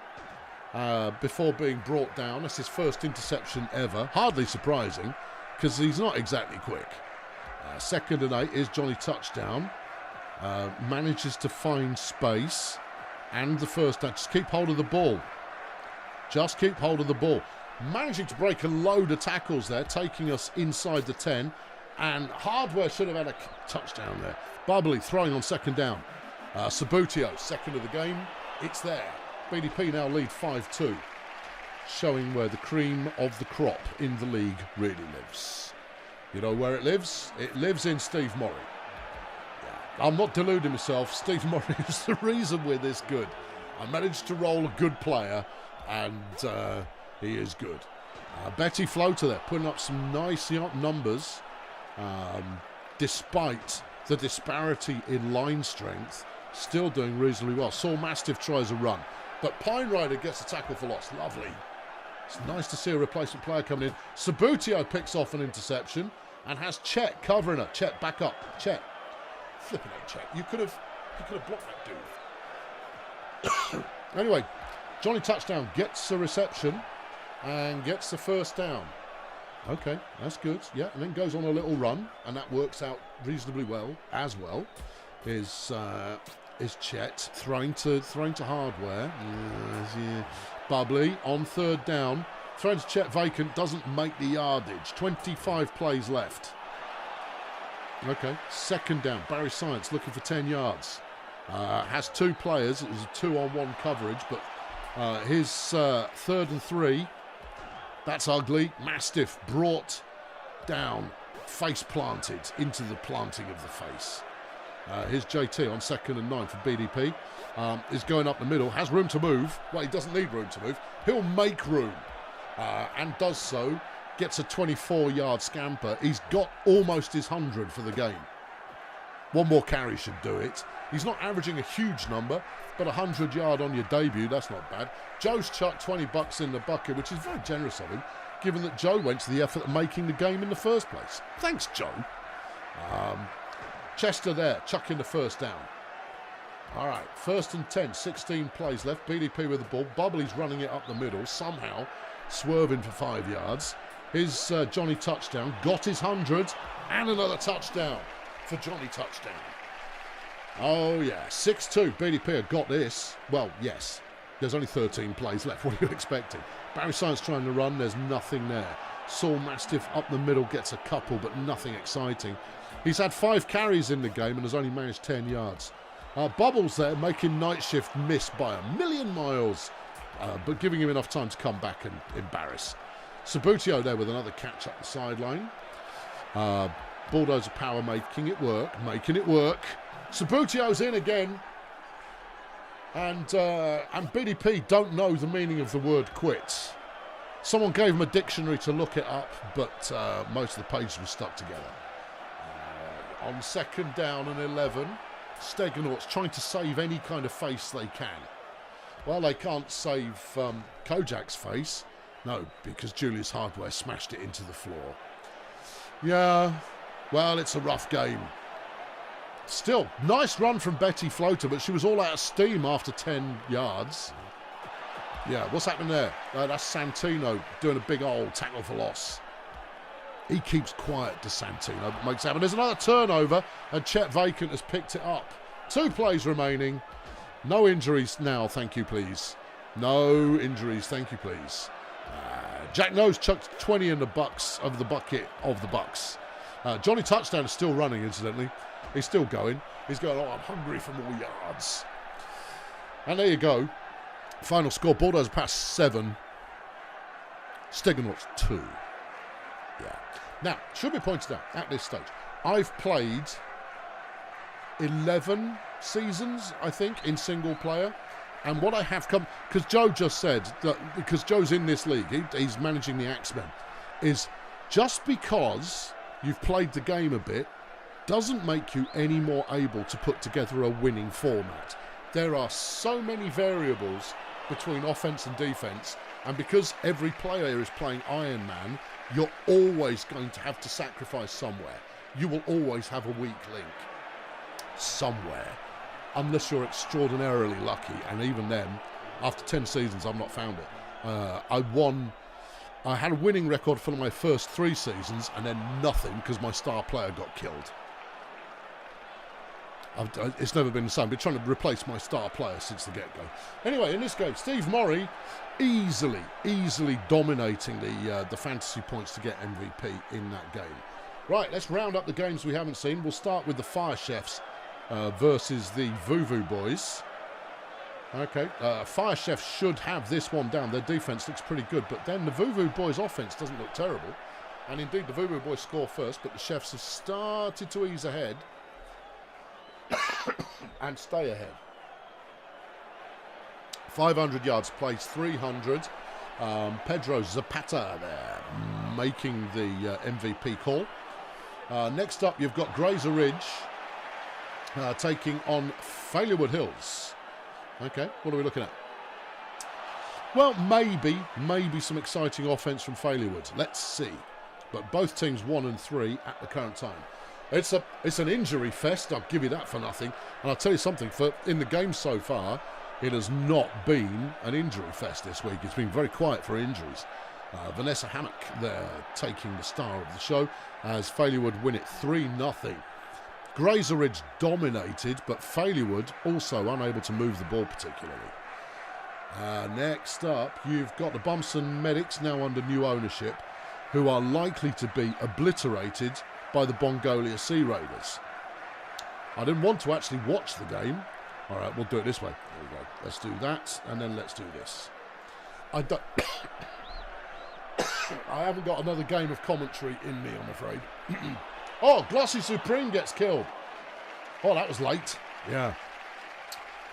before being brought down. That's his first interception ever. Hardly surprising, because he's not exactly quick. Second and 8 is Johnny Touchdown. Manages to find space. And the first down. Just keep hold of the ball. Just keep hold of the ball. Managing to break a load of tackles there, taking us inside the 10. And Hardware should have had a touchdown there. Bubbly throwing on second down. Sabutio, second of the game. It's there. BDP now lead 5-2. Showing where the cream of the crop in the league really lives. You know where it lives? It lives in Steve Murray. I'm not deluding myself. Steve Murray is the reason we're this good. I managed to roll a good player, and he is good. Betty Floater there, putting up some nice numbers, despite the disparity in line strength, still doing reasonably well. Saul Mastiff tries a run, but Pine Rider gets a tackle for loss. Lovely. It's nice to see a replacement player coming in. Sabutio picks off an interception and has Chet covering her. Chet back up. Chet. Flipping out, Chet. You could have blocked that dude. Anyway, Johnny Touchdown gets a reception and gets the first down. Okay, that's good. Yeah, and then goes on a little run, and that works out reasonably well as well. Is Chet throwing to Hardware? Yeah. Bubbly on third down. Throwing to Chet Vacant, doesn't make the yardage. 25 plays left. Okay, second down. Barry Science looking for 10 yards. Has two players. It was a 2-on-1 coverage, but his third and 3. That's ugly. Mastiff brought down, face planted into the planting of the face. Here's JT on second and 9 for BDP. Is going up the middle. Has room to move. Well, he doesn't need room to move. He'll make room and does so. Gets a 24-yard scamper. He's got almost his 100 for the game. One more carry should do it. He's not averaging a huge number, but 100-yard on your debut, that's not bad. Joe's chucked $20 in the bucket, which is very generous of him, given that Joe went to the effort of making the game in the first place. Thanks, Joe. Chester there, chucking the first down. All right, first and 10, 16 plays left. BDP with the ball. Bubbly's running it up the middle, somehow swerving for 5 yards. His Johnny Touchdown got his 100 and another touchdown for Johnny Touchdown. Oh, yeah. 6-2. BDP have got this. Well, yes. There's only 13 plays left. What are you expecting? Barry Science trying to run. There's nothing there. Saul Mastiff up the middle gets a couple, but nothing exciting. He's had 5 carries in the game and has only managed 10 yards. Bubbles there making Night Shift miss by a million miles, but giving him enough time to come back and embarrass. Sabutio there with another catch up the sideline. Bulldozer Power making it work. Sabutio's in again. And BDP don't know the meaning of the word quit. Someone gave him a dictionary to look it up, but most of the pages were stuck together. On second down and 11, Steggonauts trying to save any kind of face they can. Well, they can't save Kojak's face. No, because Julius Hardware smashed it into the floor. Yeah, well, it's a rough game. Still, nice run from Betty Floater, but she was all out of steam after 10 yards. Yeah, what's happening there? That's Santino doing a big old tackle for loss. He keeps quiet, DeSantino, but makes it happen. There's another turnover, and Chet Vacant has picked it up. 2 plays remaining. No injuries now, thank you, please. No injuries, thank you, please. Jack Nose chucked 20 in the bucket of the Bucks. Johnny Touchdown is still running, incidentally. He's still going. He's going, oh, I'm hungry for more yards. And there you go. Final score, Bulldozer Power 7. Steggonauts 2. Yeah. Now, should be pointed out, at this stage, I've played 11 seasons, I think, in single player. And what I have come, because Joe just said, that because Joe's in this league, he's managing the Axemen, is just because you've played the game a bit doesn't make you any more able to put together a winning format. There are so many variables between offense and defense, and because every player is playing Iron Man, you're always going to have to sacrifice somewhere. You will always have a weak link somewhere, unless you're extraordinarily lucky, and even then, after 10 seasons, I've not found it. I had a winning record for my first 3 seasons, and then nothing, because my star player got killed. It's never been the same. I've been trying to replace my star player since the get-go. Anyway, in this game, Steve Murray easily dominating the fantasy points to get MVP in that game. Right, let's round up the games we haven't seen. We'll start with the Fire Chefs versus the Vuvu Boys. Okay, Fire Chefs should have this one down. Their defense looks pretty good, but then the Vuvu Boys' offense doesn't look terrible. And indeed, the Vuvu Boys score first, but the Chefs have started to ease ahead and stay ahead. 500 yards, plays 300. Pedro Zapata there, making the MVP call. Next up, you've got Grazer Ridge taking on Failurewood Hills. Okay, what are we looking at? Well, maybe some exciting offense from Failurewood. Let's see. But both teams 1 and 3 at the current time. It's an injury fest, I'll give you that for nothing. And I'll tell you something, in the game so far, it has not been an injury fest this week. It's been very quiet for injuries. Vanessa Hammock there taking the star of the show as Failurewood win it 3-0. Grazer Ridge dominated, but Failurewood also unable to move the ball particularly. Next up, you've got the Bumson Medics now under new ownership, who are likely to be obliterated by the Bongolia Sea Raiders. I didn't want to actually watch the game. All right, we'll do it this way. There we go. Let's do that, and then let's do this. I haven't got another game of commentary in me, I'm afraid. Oh, Glossy Supreme gets killed. Oh, that was late. Yeah.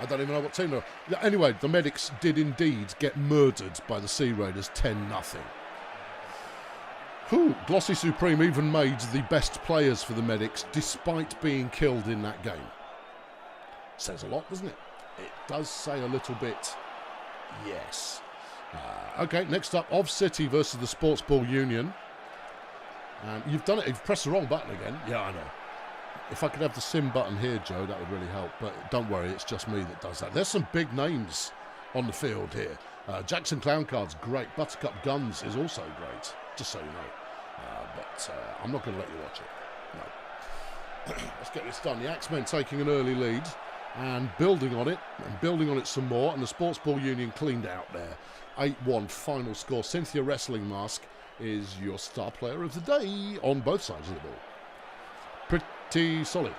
I don't even know what team they were. Anyway, the Medics did indeed get murdered by the Sea Raiders 10-0. Glossy Supreme even made the best players for the Medics despite being killed in that game. Says a lot, doesn't it? It does say a little bit, yes. Okay, next up, Of City versus the Sportsball Union. You've done it, you've pressed the wrong button again. Yeah, I know. If I could have the sim button here, Joe, that would really help. But don't worry, it's just me that does that. There's some big names on the field here. Jackson Clown Card's great. Buttercup Guns is also great, just so you know. But I'm not going to let you watch it. No. Let's get this done. The Axemen taking an early lead and building on it some more. And the Sportsball Union cleaned out there. 8-1 final score. Cynthia Wrestling Mask is your star player of the day on both sides of the ball. Pretty solid.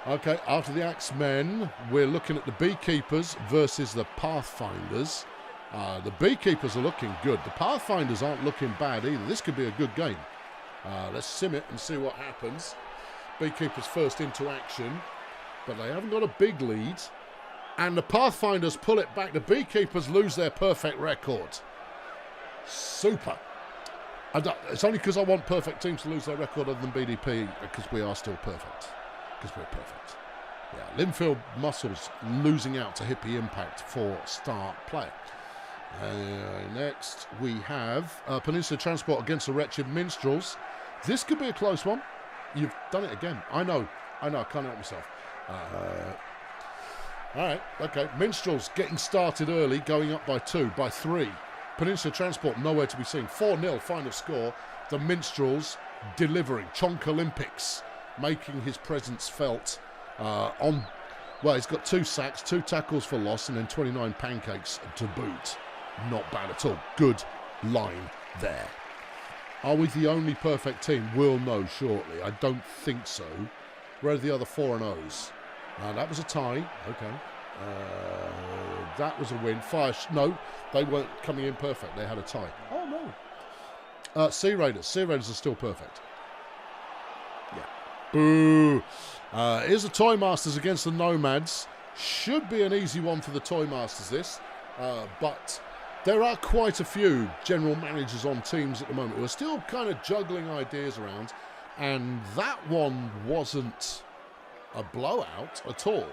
Okay, after the Axemen, we're looking at the Beekeepers versus the Pathfinders. The Beekeepers are looking good. The Pathfinders aren't looking bad either. This could be a good game. Let's sim it and see what happens. Beekeepers first into action, but they haven't got a big lead. And the Pathfinders pull it back. The Beekeepers lose their perfect record. Super. It's only because I want perfect teams to lose their record other than BDP, because we are still perfect. Because we're perfect. Yeah, Linfield Muscles losing out to Hippie Impact for star player. Next, we have Peninsula Transport against the Wretched Minstrels. This could be a close one. You've done it again. I know. I can't help myself. All right, okay. Minstrels getting started early, going up by 3. Peninsula Transport nowhere to be seen. 4-0 final score. The Minstrels delivering. Chonk Olympics making his presence felt on... Well, he's got 2 sacks, 2 tackles for loss, and then 29 pancakes to boot. Not bad at all. Good line there. Are we the only perfect team? We'll know shortly. I don't think so. Where are the other 4 and O's? That was a tie. Okay. That was a win. No, they weren't coming in perfect. They had a tie. Oh, no. Sea Raiders. Sea Raiders are still perfect. Yeah. Boo. Here's the Toy Masters against the Nomads. Should be an easy one for the Toy Masters, this. But there are quite a few general managers on teams at the moment who are still kind of juggling ideas around. And that one wasn't a blowout at all.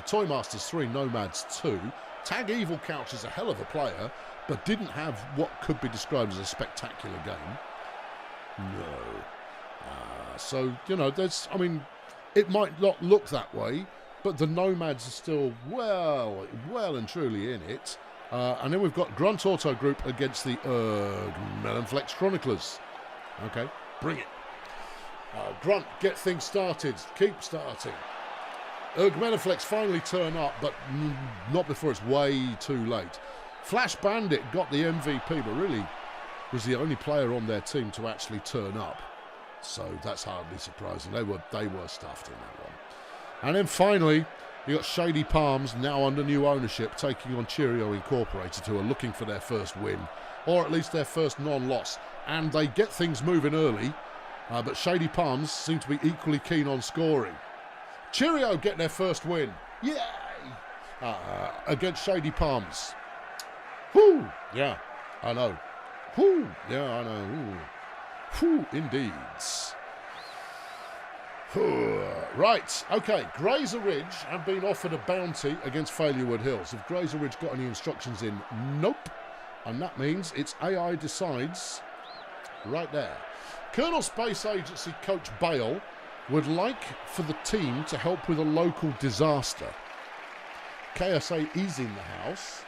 Toy Masters 3, Nomads 2. Tag Evil Couch is a hell of a player, but didn't have what could be described as a spectacular game. No. So, you know, it might not look that way, but the Nomads are still well and truly in it. And then we've got Grunt Auto Group against the Melonflex Chroniclers. Okay, bring it. Grunt, get things started. Keep starting. Melonflex finally turn up, but not before it's way too late. Flash Bandit got the MVP, but really was the only player on their team to actually turn up. So that's hardly surprising. They were stuffed in that one. And then finally, you got Shady Palms, now under new ownership, taking on Cheerio Incorporated, who are looking for their first win, or at least their first non-loss. And they get things moving early, but Shady Palms seem to be equally keen on scoring. Cheerio get their first win. Yay! Against Shady Palms. Whoo! Yeah, I know. Whoo! Yeah, I know. Ooh. Whew, indeed. Right, okay. Grazer Ridge have been offered a bounty against Failurewood Hills. Have Grazer Ridge got any instructions in? Nope. And that means it's AI decides right there. Kernal Space Agency coach Bale would like for the team to help with a local disaster. KSA is in the house.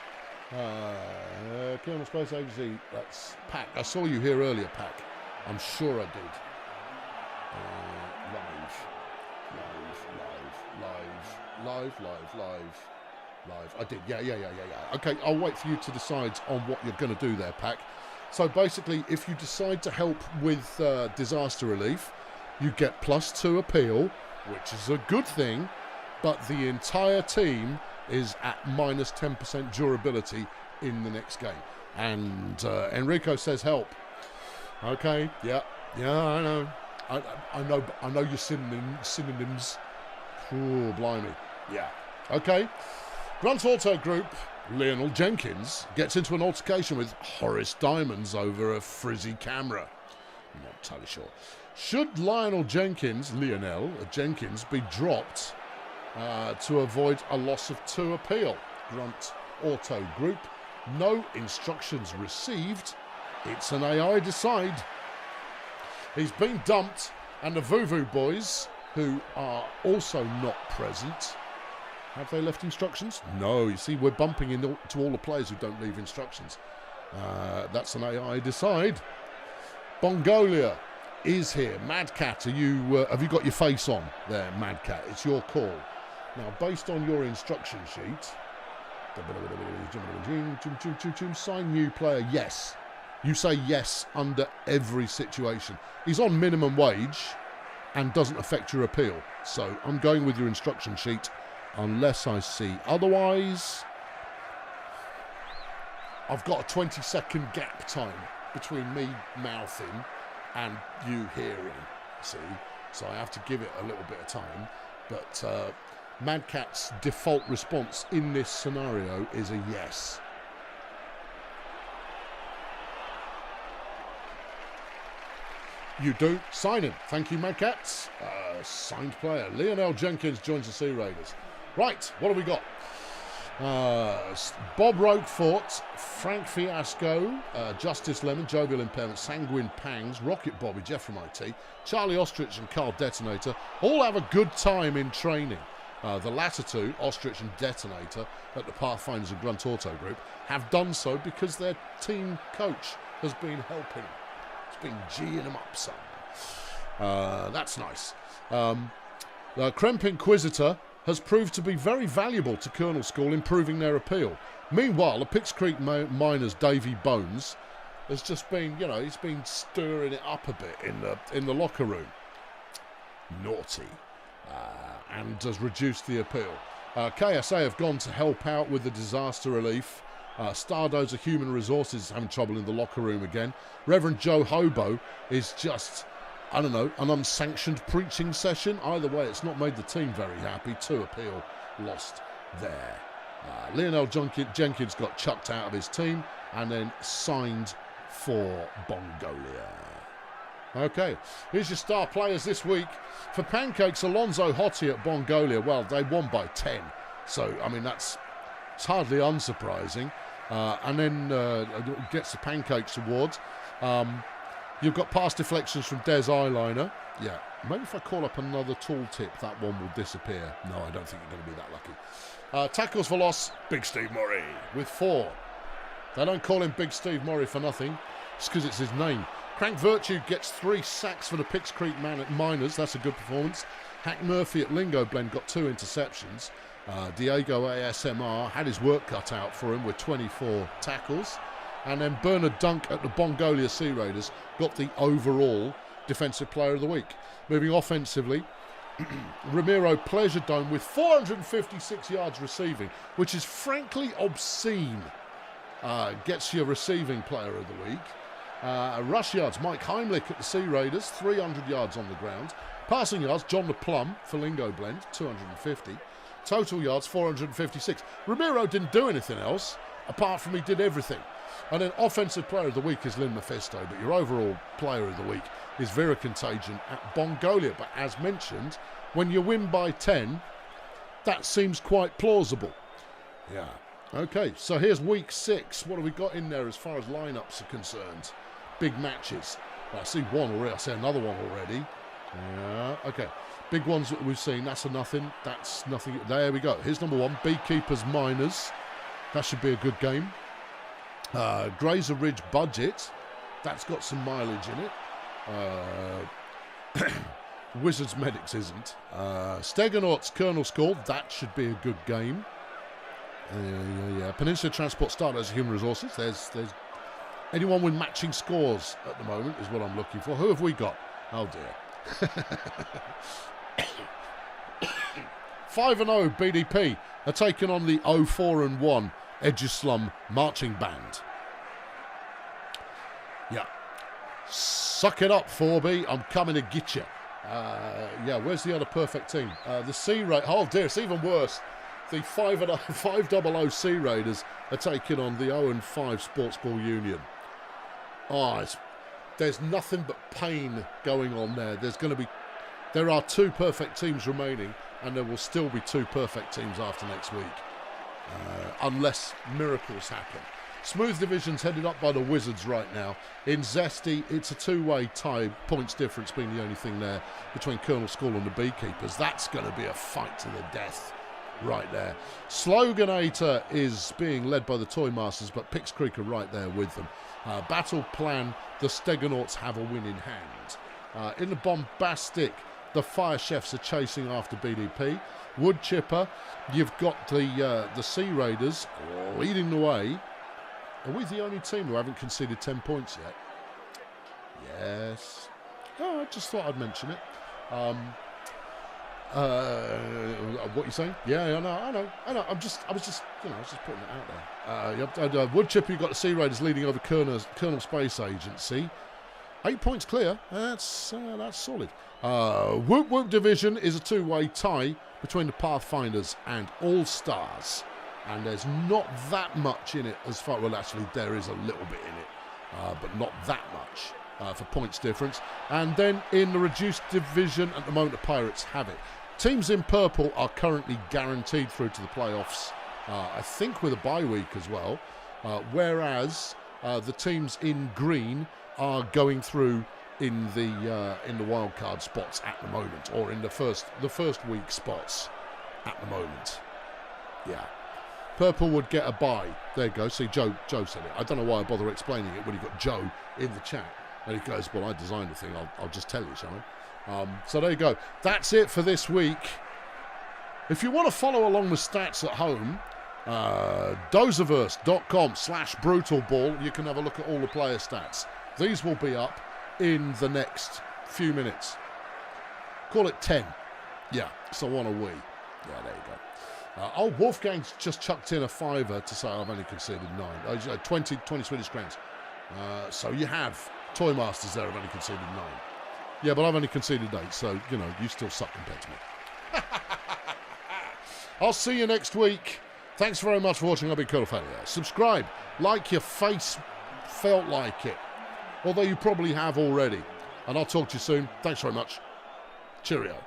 Kernal Space Agency, that's Pack. I saw you here earlier, Pack. I'm sure I did. Live. I did. Yeah. Okay, I'll wait for you to decide on what you're going to do there, Pack. So basically, if you decide to help with disaster relief, you get +2 appeal, which is a good thing, but the entire team is at -10% durability in the next game. And Enrico says help. Okay, yeah, I know. I know your synonyms. Oh, blimey. Yeah. Okay. Grunt Auto Group, Lionel Jenkins gets into an altercation with Horace Diamonds over a frizzy camera. I'm not entirely sure. Should Lionel Jenkins be dropped to avoid a loss of 2 appeal? Grunt Auto Group, no instructions received. It's an AI decide. He's been dumped, and the Vuvu boys, who are also not present, have they left instructions? No, you see, we're bumping into all the players who don't leave instructions. That's an AI decide. Bongolia is here. Mad Cat, have you got your face on there, Mad Cat? It's your call. Now, based on your instruction sheet, sign new player, yes. You say yes under every situation. He's on minimum wage and doesn't affect your appeal. So I'm going with your instruction sheet unless I see otherwise. I've got a 20-second gap time between me mouthing and you hearing, see? So I have to give it a little bit of time. But Mad Cat's default response in this scenario is a yes. You do. Sign in. Thank you, Mad Cats. Signed player. Lionel Jenkins joins the Sea Raiders. Right, what have we got? Bob Roquefort, Frank Fiasco, Justice Lemon, Jovial Impairment, Sanguine Pangs, Rocket Bobby, Jeff from IT, Charlie Ostrich and Carl Detonator all have a good time in training. The latter two, Ostrich and Detonator, at the Pathfinders and Grunt Auto Group, have done so because their team coach has been helping. It's been G'ing them up some. That's nice. The Kremp Inquisitor has proved to be very valuable to Kernal School, improving their appeal. Meanwhile, the Pix Creek Miners' Davy Bones has just been, he's been stirring it up a bit in the locker room. Naughty. And has reduced the appeal. KSA have gone to help out with the disaster relief. Stardozer Human Resources is having trouble in the locker room again. Reverend Joe Hobo is just, I don't know, an unsanctioned preaching session. Either way, it's not made the team very happy. 2 appeal lost there. Lionel Jenkins got chucked out of his team and then signed for Bongolia. Okay, here's your star players this week. For Pancakes, Alonzo Hottie at Bongolia. Well, they won by 10. So, I mean, it's hardly unsurprising. And then gets the Pancakes award. You've got pass deflections from Des Eyeliner. Yeah, maybe if I call up another tooltip, that one will disappear. No, I don't think you're going to be that lucky. Tackles for loss, Big Steve Murray with 4. They don't call him Big Steve Murray for nothing. It's because it's his name. Crank Virtue gets 3 sacks for the Pix Creek Miners. That's a good performance. Hack Murphy at LingoBlend got 2 interceptions. Diego ASMR had his work cut out for him with 24 tackles. And then Bernard Dunk at the Bongolia Sea Raiders got the overall Defensive Player of the Week. Moving offensively, Ramiro Pleasure Dome with 456 yards receiving, which is frankly obscene. Gets your Receiving Player of the Week. Rush yards, Mike Heimlich at the Sea Raiders, 300 yards on the ground. Passing yards, John LePlum for LingoBlend, 250. Total yards, 456. Ramiro didn't do anything else, apart from he did everything. And then Offensive Player of the Week is Lynn Mephisto, but your overall Player of the Week is Vera Contagion at Bongolia. But as mentioned, when you win by 10, that seems quite plausible. Yeah. Okay, so here's week 6. What have we got in there as far as lineups are concerned? Big matches. Well, I see one already. I see another one already. Yeah, okay. Big ones that we've seen. That's a nothing. That's nothing. There we go. Here's number 1. Beekeepers Miners. That should be a good game. Grazer Ridge Budget. That's got some mileage in it. Wizards Medics isn't. Steggonauts Kernal School. That should be a good game. Yeah. Peninsula Transport Stardozer Human Resources. There's anyone with matching scores at the moment is what I'm looking for. Who have we got? Oh dear. 5-0 BDP are taking on the 0-4-1 Eduslum Marching Band. Yeah. Suck it up, 4B. I'm coming to get you. Yeah, where's the other perfect team? The Sea Raiders. Oh dear, it's even worse. The 500 Sea Raiders are taking on the 0-5 Sportsball Union. There's nothing but pain going on there. There are 2 perfect teams remaining, and there will still be 2 perfect teams after next week, unless miracles happen. Smooth Division's headed up by the Wizards right now. In Zesty, it's a 2-way tie, points difference being the only thing there between Kernal School and the Beekeepers. That's going to be a fight to the death right there. Sloganator is being led by the Toy Masters, but Pix Creek are right there with them. Battle Plan, the Steggonauts have a win in hand. In the Bombastic, the Fire Chefs are chasing after BDP. Wood Chipper, you've got the Sea Raiders leading the way. Are we the only team who haven't conceded 10 points yet? Yes. Oh, I just thought I'd mention it. What you saying? Yeah, I know. I was just putting it out there. Wood Chipper, you've got the Sea Raiders leading over Kernal Space Agency. 8 points clear. That's solid. Whoop Whoop Division is a 2-way tie between the Pathfinders and Allstars. And there's not that much in it as far... Well, actually, there is a little bit in it, but not that much for points difference. And then in the reduced division, at the moment, the Pirates have it. Teams in purple are currently guaranteed through to the playoffs, I think with a bye week as well, whereas the teams in green are going through in the wild card spots at the moment, or in the first week spots at the moment. Yeah. Purple would get a bye. There you go. See, Joe said it. I don't know why I bother explaining it when you've got Joe in the chat. And he goes, well, I designed the thing. I'll just tell you, shall So there you go. That's it for this week. If you want to follow along the stats at home, dozerverse.com/brutalball, you can have a look at all the player stats. These will be up in the next few minutes. Call it 10. Yeah, so on a wee. Yeah, there you go. Wolfgang's just chucked in a fiver to say I've only conceded 9. 20 Swedish crowns. So you have. Toy Masters there have only conceded 9. Yeah, but I've only conceded 8, so, you know, you still suck compared to me. I'll see you next week. Thanks very much for watching. I've been Kernal. Subscribe. Like your face felt like it. Although you probably have already. And I'll talk to you soon. Thanks very much. Cheerio.